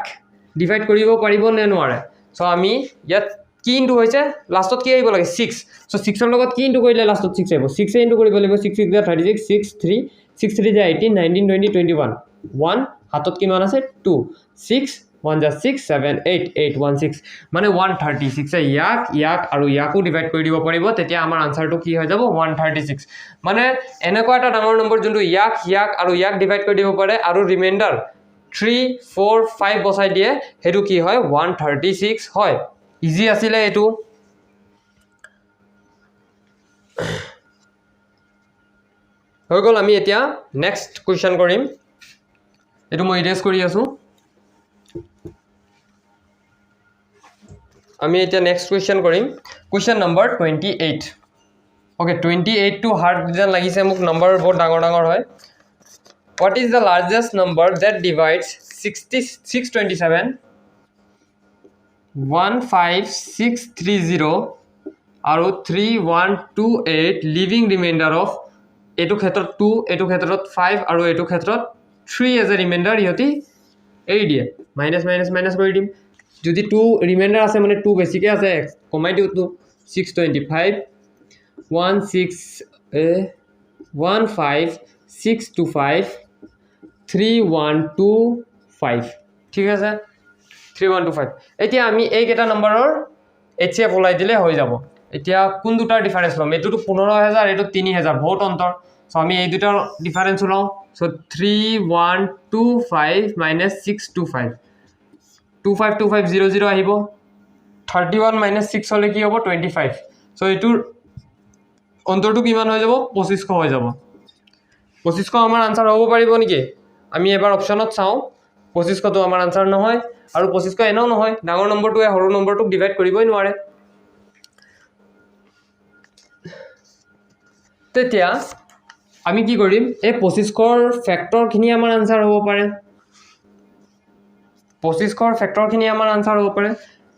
ডিভাইড কৰিব পাৰিব নে নোৱাৰে সো আমি ইয়াত কি ইনটু হৈছে লাষ্টত কি আহিব লাগে 6 সো 6 ৰ লগত কি ইনটু কৰিলে লাষ্টত 6 আহিব 6 এ ইনটু কৰিব লাগিব 6 6 36 6 3 6 3 18 19 20 21 1 হাতত কিমান আছে 2 6 1 just 6 7 8 8 1 6 মানে 136 এ ইয়াক আৰু ইয়াকো ডিভাইড কৰি দিব পাৰিব তেতিয়া আমাৰ আনসাৰটো কি হৈ যাব 136 মানে এনেকুৱা এটা ডাঙৰ নম্বৰ যোনটো ইয়াক আৰু ইয়াক ডিভাইড কৰি দিব পাৰে আৰু ৰিমাইন্ডাৰ 3 4 5 বসাই দিয়ে হেতু কি হয় 136 হয় ইজি আছিল এটো হৈ গল আমি এতিয়া নেক্সট কোৱেশ্চন কৰিম এটো মই ইৰেজ কৰি আছো আমি এতিয়া নেক্সট কোৱেশ্চন কৰিম question number 28 okay 28 too hard যেন লাগিছে মোক নম্বৰ বহুত ডাঙৰ হয় what is the largest number that divides 627 15630 আৰু 3128 লিভিং ৰিমাইন্ডাৰ অফ এটো ক্ষেত্ৰত 2 এটো ক্ষেত্ৰত 5 আৰু এটো ক্ষেত্ৰত 3 এজ এ ৰিমাইন্ডাৰ ইহতি এই দিয়ে মাইনাস কৰি দিম যদি 2 ৰিমাইন্ডাৰ আছে মানে 2 বেছিকে আছে কমাই দিও তো 625 15625 3125 ঠিক আছে 3125 এতিয়া আমি এই কেটা নম্বৰৰ HCF ওলাই দিলে হৈ যাব এতিয়া কোন দুটাৰ ডিফাৰেন্স লম এটো 15000 এটো 3000 বহুত অন্তৰ সো আমি এই দুটাৰ ডিফারেন্স লও সো 3125 minus 625 252500 আহিব 31 minus 6 হলে কি হ'ব 25 সো এটোৰ অন্তৰটো কিমান হৈ যাব 2500 হৈ যাব 2500 আমাৰ আনসাৰ হ'ব পাৰিব নেকি আমি এবাৰ অপচনত চাও 2500 তো আমাৰ আনসাৰ নহয় আৰু 2500 এনেও নহয় ডাঙৰ নম্বৰটোৱে সৰু নম্বৰটোক ডিভাইড কৰিবই নোৱাৰে তেতিয়া আমি কি কৰিম এই 2500 ৰ ফ্যাক্টৰ খিনি আমাৰ আনসাৰ হ'ব পাৰে 2500 ৰ ফ্যাক্টৰ খিনি আমাৰ আনসাৰ হ'ব পাৰে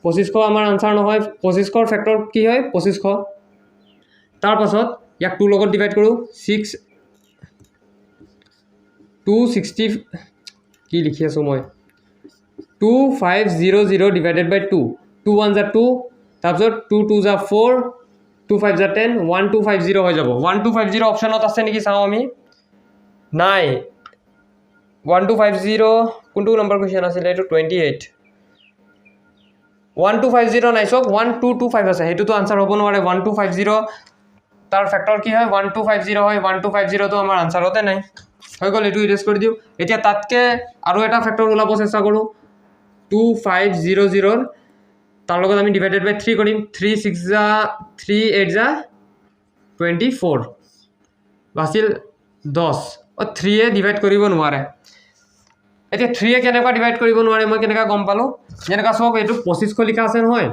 2500 আমাৰ আনসাৰ নহয় 2500 ৰ ফ্যাক্টৰ কি হয় 2500 তাৰ পাছত ইয়াক 2 লগত ডিভাইড কৰো 6 260 কি লিখি আছো মই 2500 divided by 2 2 1 is 2 তাৰ পাছত 2 2 is 4 2 5 is 10 1250 হৈ যাব 1250 অপচনত আছে নেকি চাও আমি নাই 1250 কোনটো নম্বৰ কোৱেশ্চন আছিল এটো 28 1250 নাই সব 1225 আছে হেতুটো আনসাৰ হ'ব নোৱাৰে 1250 তাৰ ফ্যাক্টৰ কি হয় 1250 হয় 1250 তো আমাৰ আনসাৰ হতে নাই হৈ গল এটো ইৰেজ কৰি দিও এতিয়া তাতকে আৰু এটা ফ্যাক্টৰ ওলাব চেষ্টা কৰো 2500 তাৰ লগত আমি ডিভাইডেড বাই 3 কৰিম 3 6 যা 3 8 যা 24 বাছিল 10 ও 3 এ ডিভাইড কৰিব নোৱাৰে এতিয়া 3 এ কেনেকা ডিভাইড কৰিব নোৱাৰে মই কেনেকা গম পালো যেনেকা সব এটো 2500 লিখা আছে নহয়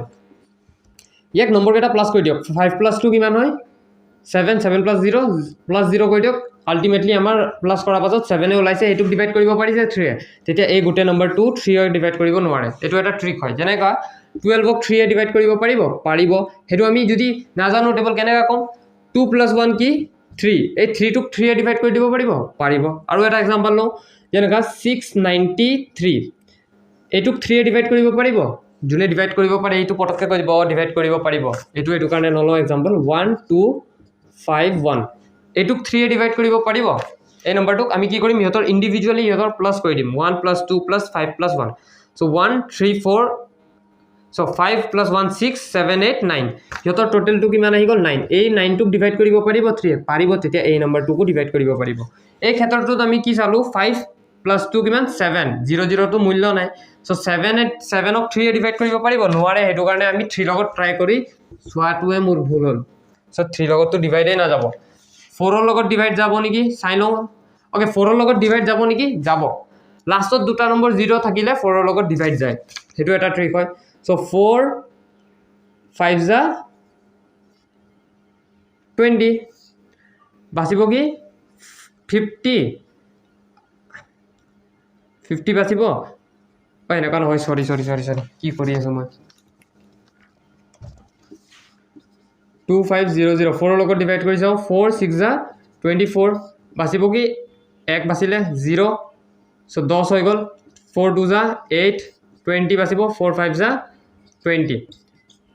এক নম্বৰ কেটা প্লাস কৰি দিয়ক 5 plus 2 কিমান হয় 7 7 plus 0 plus 0 কৰি দিয়ক আলটিমেটলি আমাৰ প্লাস কৰাৰ পাছত 7 এ ওলাইছে এটো ডিভাইড কৰিব পাৰিছে 3 এ তেতিয়া এই গুটে নম্বৰ 2 3 এ ডিভাইড কৰিব নোৱাৰে এটো এটা ট্ৰিক হয় যেনেকা 12 ক 3 এ ডিভাইড কৰিব পাৰিব হেতু আমি যদি নাজানো টেবল কেনেকা কম 2 plus 1 কি 3 এই 3 টুক 3 এ ডিভাইড কৰি দিব পাৰিব আৰু এটা एग्जांपल লও যেনেকা 693 এটুক 3 এ ডিভাইড কৰিব পাৰিব জুনে ডিভাইড কৰিব পাৰে এইটো পটককে কৈ দিব ডিভাইড কৰিব পাৰিব এটো কাৰণে নলো एग्जांपल 1251 এটুক 3 এ ডিভাইড কৰিব পাৰিব এই নম্বৰটোক আমি কি কৰিম ইহতৰ ইন্ডিভিজুয়ালি ইহতৰ প্লাস কৰি দিম 1 plus 2 plus 5 plus 1 so 1 3 4 so 5 plus 1 6 7 8 9 ইহতৰ টোটাল টু কিমান আহি গল 9 এই 9 টুক ডিভাইড কৰিব পাৰিব 3 পাৰিব তেতিয়া এই নম্বৰটোকো ডিভাইড কৰিব পাৰিব এই ক্ষেত্ৰটোত আমি কি চালো 5 plus 2 কিমান 7 0 0 তো মূল্য নাই so 7 ক 3 এ ডিভাইড কৰিব পাৰিব নোৱাৰে হেতু কাৰণে আমি 3 লগত ট্ৰাই কৰি সোৱাটোৱে মোৰ ভুল হল so 3 লগত তো ডিভাইড না যাব 4 ৰ লগত ডিভাইড যাব নেকি চাই লও ওকে 4 ৰ লগত ডিভাইড যাব নেকি যাব লাষ্টত দুটা নম্বৰ 0 থাকিলে 4 ৰ লগত ডিভাইড যায় হেতু এটা ট্ৰিক হয় সো 4 5 যা 20 বাছিব কি 50 বাছিব ওই না হয় সরি কি কৰি আছো মই 2500 4 ৰ লগত ডিভাইড কৰি যাও 4 6 যা 24 বাছিব কি 1 বাছিলে 0 সো 10 হৈ গল 4 2 যা 8 20 বাছিব 4 5 যা 20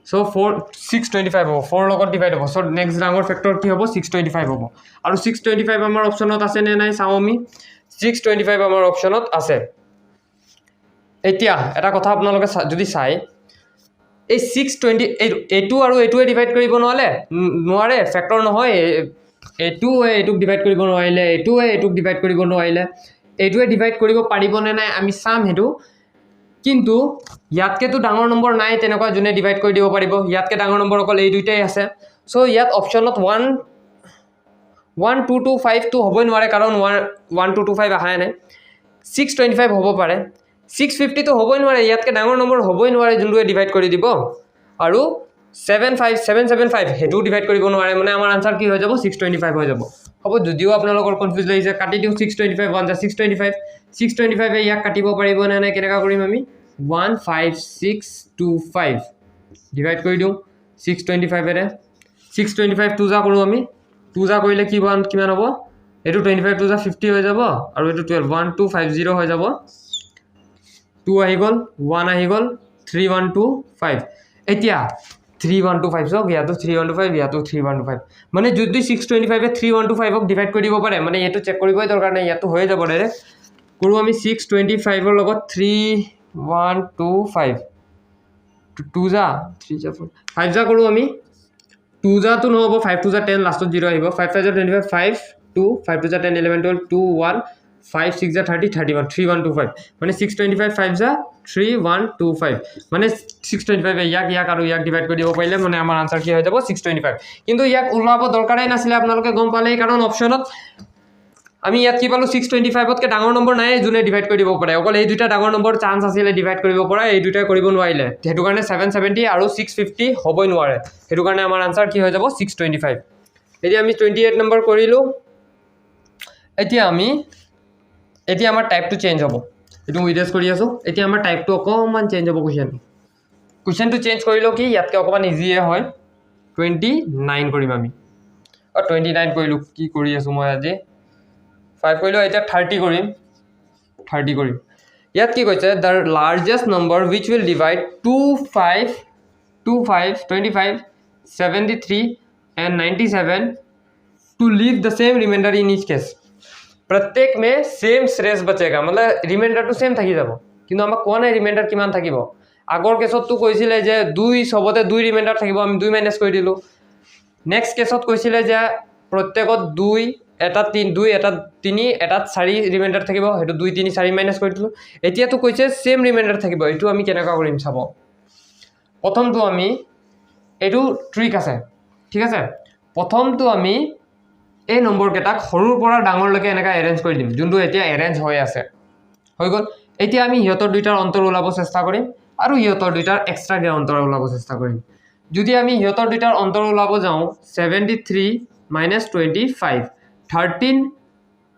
সো 4 625 হ'ব 4 লগত ডিভাইড হ'ব সো নেক্সট ডাঙৰ ফ্যাক্টৰ কি হ'ব 625 হ'ব আৰু 625 আমাৰ অপচনত আছে নে নাই চাও আমি 625 আমাৰ অপচনত আছে এতিয়া এটা কথা আপোনালোকে যদি চাই এই 620 এটু আৰু এটুৱে ডিভাইড কৰিব নোৱাৰে ফ্যাক্টৰ নহয় এটুৱে এটুক ডিভাইড কৰিব নোৱাৰিলে এটুৱে এটুক ডিভাইড কৰিব নোৱাৰিলে এটুৱে ডিভাইড কৰিব পাৰিব নে নাই আমি চাম হেতু কিন্তু ইয়াতকেটো ডাঙৰ নম্বৰ নাই তেনেকুৱা জুনে ডিভাইড কৰি দিব পাৰিব ইয়াতকে ডাঙৰ নম্বৰ অকল এই দুইটাই আছে সো ইয়াত অপচনত 1225 টো হ'বই নোৱাৰে কাৰণ 1225 আহাই নাই 625 হ'ব পাৰে 650 তো হ'বই নোৱাৰে ইয়াতকে ডাঙৰ নম্বৰ হ'বই নোৱাৰে যোনটোৱে ডিভাইড কৰি দিব আৰু 775 হেতু ডিভাইড কৰিব নোৱাৰে মানে আমাৰ আনসাৰ কি হৈ যাব 625 হৈ যাব হ'ব যদিও আপোনালোকৰ কনফিউজ লাগিছে কাটি দিও 625 1 যা 625 এ ইয়াক কাটিব পাৰিব না নাই কেনেকা কৰিম আমি 15625 ডিভাইড কৰি দিও 625 এৰে 625 2 যা কৰো আমি 2 যা কৰিলে কিমান হ'ব এটো 25 2 যা 50 হৈ যাব আৰু এটো 12 1250 হৈ যাব 2 আহি গল 1 আহি গল 3125 এতিয়া 3125 সক ইয়াতো 3125 ইয়াতো 3125 মানে যদি 625 এ 3125 ক ডিভাইড কৰি দিব পাৰে মানে এটো চেক কৰিবই দৰকাৰ নাই ইয়াতো হৈ যাব ডাইৰেক্ট কৰো আমি 625 ৰ লগত 3125 2 যা 3 যা 5 যা কৰো আমি 2 যা তো নহব 5 2 যা 10 লাষ্টত 0 আহিব 5 5 যা 25 5 2 5 2 যা 10 11 12 2 1 5 6 যা 30 31 3125 মানে 625 5 যা 3125 মানে 625 ইয়াক আৰু ইয়াক ডিভাইড কৰি দিব পাৰিলে মানে আমাৰ আনসাৰ কি হৈ যাব 625 কিন্তু ইয়াক উলাব দৰকাৰই নাছিলে আপোনালোকে গম পালে কাৰণ অপচনত আমি ইয়াত কি পালো 625 তকে ডাঙৰ নম্বৰ নাই জুনে ডিভাইড কৰি দিব পাৰে অকল এই দুটা ডাঙৰ নম্বৰ চান্স আছিল ডিভাইড কৰিব পৰা এই দুটা কৰিব নোৱাৰিলে হেতু কাৰণে 770 আৰু 650 হ'বই নোৱাৰে হেতু কাৰণে আমাৰ আনসাৰ কি হৈ যাব 625 এতিয়া আমি 28 নম্বৰ কৰিলো এতিয়া আমাৰ টাইপটো চেঞ্জ হ'ব এটো উইডেস কৰি আছো এতিয়া আমাৰ টাইপটো অকমান চেঞ্জ হ'ব কোৱেশ্চনটো চেঞ্জ কৰিলো কি ইয়াতকে অকমান ইজিয়ে হয় 29 কৰিম আমি 29 কৰিলো কি কৰি আছো মই আজি 5 কৰিলো এটা 30 কৰিম ইয়াত কি কৈছে the largest number which will divide 25 73 and 97 to leave the same remainder in each case प्रत्येक में सेम शेष बचेगा मतलब रिमाइंडर तो सेम থাকি যাব কিন্তু আমাক কোৱা নাই ৰিমাইন্ডাৰ কিমান থাকিব আগৰ কেছত তো কৈছিলে যে 2 সবতে 2 ৰিমাইন্ডাৰ থাকিব আমি 2 মাইনাস কৰি দিলো নেক্সট কেছত কৈছিলে যে প্ৰত্যেকত 2 এটা 3 2 এটা 3 এটা 4 ৰিমাইন্ডাৰ থাকিব হেতু 2 3 4 মাইনাস কৰি দিলো এতিয়া তো কৈছে সেম ৰিমাইন্ডাৰ থাকিব এটো আমি কেনেকা কৰিম চাব প্ৰথমটো আমি এটো ট্ৰিক আছে ঠিক আছে প্ৰথমটো আমি এই নম্বৰ কেটাক সৰুৰ পৰা ডাঙৰ লৈকে এনেকা এৰেঞ্জ কৰি দিম যোনটো এতিয়া এৰেঞ্জ হৈ আছে হৈ গল এতিয়া আমি হিয়তৰ দুইটাৰ অন্তৰ ওলাব চেষ্টা কৰিম আৰু হিয়তৰ দুইটাৰ এক্সট্ৰা কে অন্তৰ ওলাব চেষ্টা কৰিম যদি আমি হিয়তৰ দুইটাৰ অন্তৰ ওলাব যাও 73 25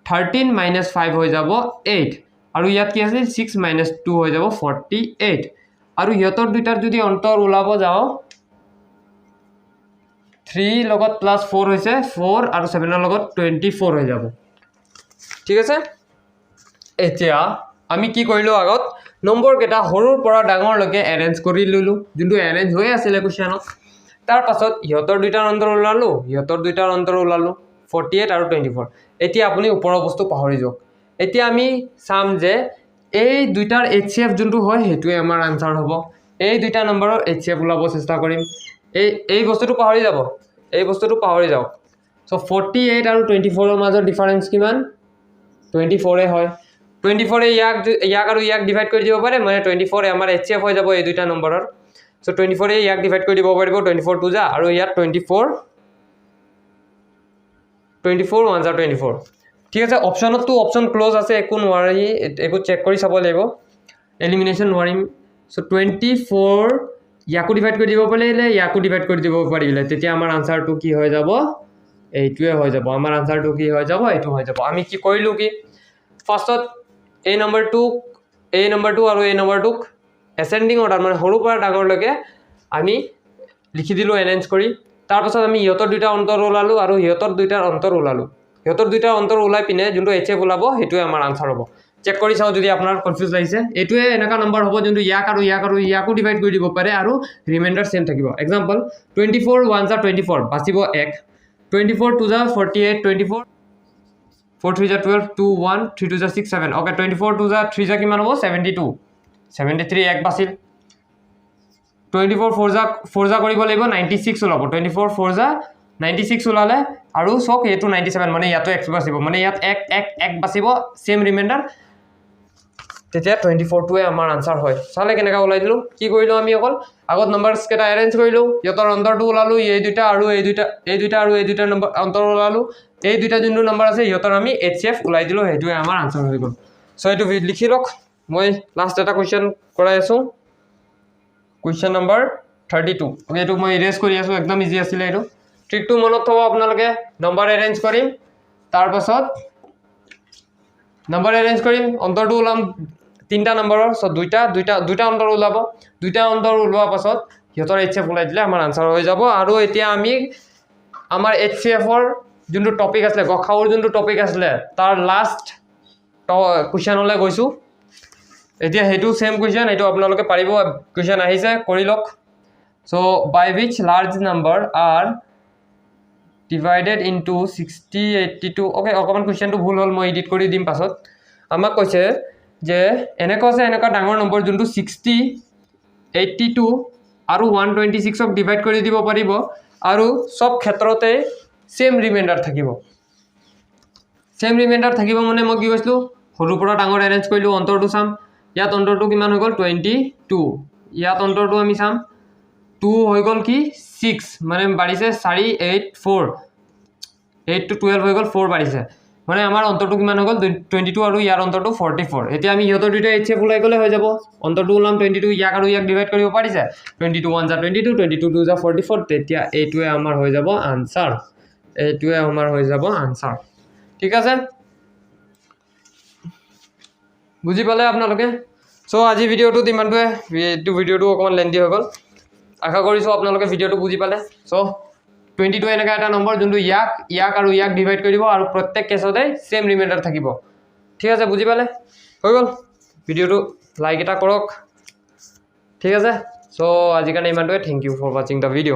13 5 হৈ যাব 8 আৰু ইয়াত কি আছে 6 2 হৈ যাব 48 আৰু হিয়তৰ দুইটাৰ যদি অন্তৰ ওলাব যাও 3 লগত প্লাস 4 হৈছে 4 আৰু 7 ৰ লগত 24 হৈ যাব ঠিক আছে এতিয়া আমি কি কৰিলো আগত নম্বৰ কেটা হৰুৰ পৰা ডাঙৰ লৈকে এৰেঞ্জ কৰি ললো যোনটো এৰেঞ্জ হৈ আছিল কোৱেশ্চনত তাৰ পাছত ইহতৰ দুইটাৰ অন্তৰ ওলালো 48 আৰু 24 এতিয়া আপুনি ওপৰৰ বস্তু পাহৰি যাওক এতিয়া আমি চাম যে এই দুইটাৰ HCF যোনটো হয় হেতুৱে আমাৰ আনসাৰ হ'ব এই দুইটা নম্বৰৰ HCF ওলাব চেষ্টা কৰিম এই বস্তুটো পাহৰি যাব সো 48 আৰু 24 ৰ মাজৰ ডিফাৰেন্স কিমান 24 এ হয় 24 এ ইয়াক আৰু ইয়াক ডিভাইড কৰি দিব পাৰে মানে 24 এ আমাৰ HCF হৈ যাব এই দুইটা নম্বৰৰ সো 24 এ ইয়াক ডিভাইড কৰি দিব পাৰিব 24 2 যা আৰু ইয়াত 24 1 যা 24 ঠিক আছে অপশ্যনতো অপশ্যন ক্লোজ আছে একো নোৱাৰি একো চেক কৰি চাব লাগিব এলিমিনেশ্যন নোৱাৰিম সো 24 ইয়াকো ডিভাইড কৰি দিব পাৰিলে ইয়াকো ডিভাইড কৰি দিব পাৰিলে তেতিয়া আমাৰ আনসাৰটো কি হৈ যাব এইটোৱে হৈ যাব আমাৰ আনসাৰটো কি হৈ যাব এইটো হৈ যাব আমি কি কৰিলো কি ফাৰ্স্টত এই নম্বৰটো আৰু এই নম্বৰটোক এসেন্ডিং অৰ্ডাৰ মানে সৰু পৰা ডাঙৰ লৈকে আমি লিখি দিলো এৰেঞ্জ কৰি তাৰ পাছত আমি ইহতৰ দুটা অন্তৰ ওলালো আৰু ইহতৰ দুটাৰ অন্তৰ ওলালো ইহতৰ দুটা অন্তৰ ওলাই পিনে যোনটো HF ওলাব হেতুৱে আমাৰ আনসাৰ হ'ব চেক কৰি চাও যদি আপোনাৰ কনফিউজ লাগিছে এটোৱে এনেকা নম্বৰ হ'ব যোনটো ইয়াক আৰু ইয়াকো ডিভাইড কৰি দিব পাৰে আৰু ৰিমাইন্ডাৰ সেম থাকিব এক্সাম্পল 24 1 * 24 বাচিব 1 24 2 * 48 24 4 3 * 12 2 1 3 2 * 6 7 ओके 24 2 * 3 কিমান হ'ব 72 73 এক বাছিল 24 4 * কৰিব লাগিব 96 ওলাব 24 4 * 96 ওলালে আৰু সক এটো 97 মানে ইয়াতো x বাছিব মানে ইয়াত 1 বাছিব সেম ৰিমাইন্ডাৰ তেতিয়া 24 টোৱে আমাৰ আনসাৰ হয় চালে কেনেকা ওলাই দিলো কি কৰিলো আমি অকল আগত নাম্বাৰস কেটা এৰেঞ্জ কৰিলো ইহতৰ অন্তৰটো ওলালো এই দুটা আৰু এই দুটা নম্বৰ অন্তৰ ওলালো এই দুটা যোনটো নম্বৰ আছে ইহতৰ আমি HF ওলাই দিলো হেতুৱে আমাৰ আনসাৰ হৈ গল সো এটো লিখি লওক মই লাষ্ট এটা কোৱেশ্চন কৰাই আছো কোৱেশ্চন নম্বৰ 32 ওকে এটো মই ইৰেজ কৰি আছো একদম ইজি আছিল এটো ট্ৰিকটো মনত থব আপোনালোকে নম্বৰ এৰেঞ্জ কৰিম তাৰ পাছত নম্বৰ এৰেঞ্জ কৰিম অন্তৰটো ওলাম তিনটা নম্বৰৰ সো দুইটা অন্তৰ ওলাব দুইটা অন্তৰ ওলোৱা পাছত ইহতৰ HF ওলাই দিলে আমাৰ আনসাৰ হৈ যাব আৰু এতিয়া আমি আমাৰ HCF ৰ যোনটো টপিক আছে গখাউৰ যোনটো টপিক আছে তাৰ লাষ্ট কোৱেশ্চনলৈ গৈছো এতিয়া হেতু সেম কোৱেশ্চন এটো আপোনালোকে পাৰিব কোৱেশ্চন আহিছে কৰি লওক so by which large number are divided into 60 82 okay অকমান কোৱেশ্চনটো ভুল হল মই এডিট কৰি দিম পাছত আমাক কৈছে যে এনেকা আছে এনেকা ডাঙৰ নম্বৰ যোনটো 60 82 আৰু 126 ক ডিভাইড কৰি দিব পাৰিব আৰু সব ক্ষেত্ৰতে সেম ৰিমাইন্ডাৰ থাকিব মানে মই কি কৈছিলো সৰু পৰা ডাঙৰ এৰেঞ্জ কৰিলো অন্তৰটো চাম ইয়াত অন্তৰটো কিমান হৈ গল 22 ইয়াত অন্তৰটো আমি চাম 2 হৈ গল কি 6 মানে বাঢ়িছে 4 8 4 8 to 12 হৈ গল 4 বাঢ়িছে মানে আমাৰ অন্তৰটো কিমান হৈ গল 22 আৰু ইয়াৰ অন্তৰটো 44 এতিয়া আমি ইহতৰ দুটা HF ওলাই গলে হৈ যাব অন্তৰটো ওলাম 22 ইয়াক আৰু ইয়াক ডিভাইড কৰিব পাৰিছে 22 1 * 22 22 2 * 44 তেতিয়া এইটোৱে আমাৰ হৈ যাব আনসাৰ ঠিক আছে বুজি পালে আপোনালোকে সো আজি ভিডিওটো ইমানটোৱে ভিডিওটো অকমান লেন্থি হৈ গল আশা কৰিছো আপোনালোকে ভিডিওটো বুজি পালে সো 22 এনেকা এটা নম্বৰ যোনটো ইয়াক আৰু ইয়াক ডিভাইড কৰিব আৰু প্ৰত্যেক কেছতে সেম ৰিমাইন্ডাৰ থাকিব ঠিক আছে বুজি পালে হৈ গল ভিডিওটো লাইক এটা কৰক ঠিক আছে সো আজি কাৰণে ইমানটোৱে thank you for watching the video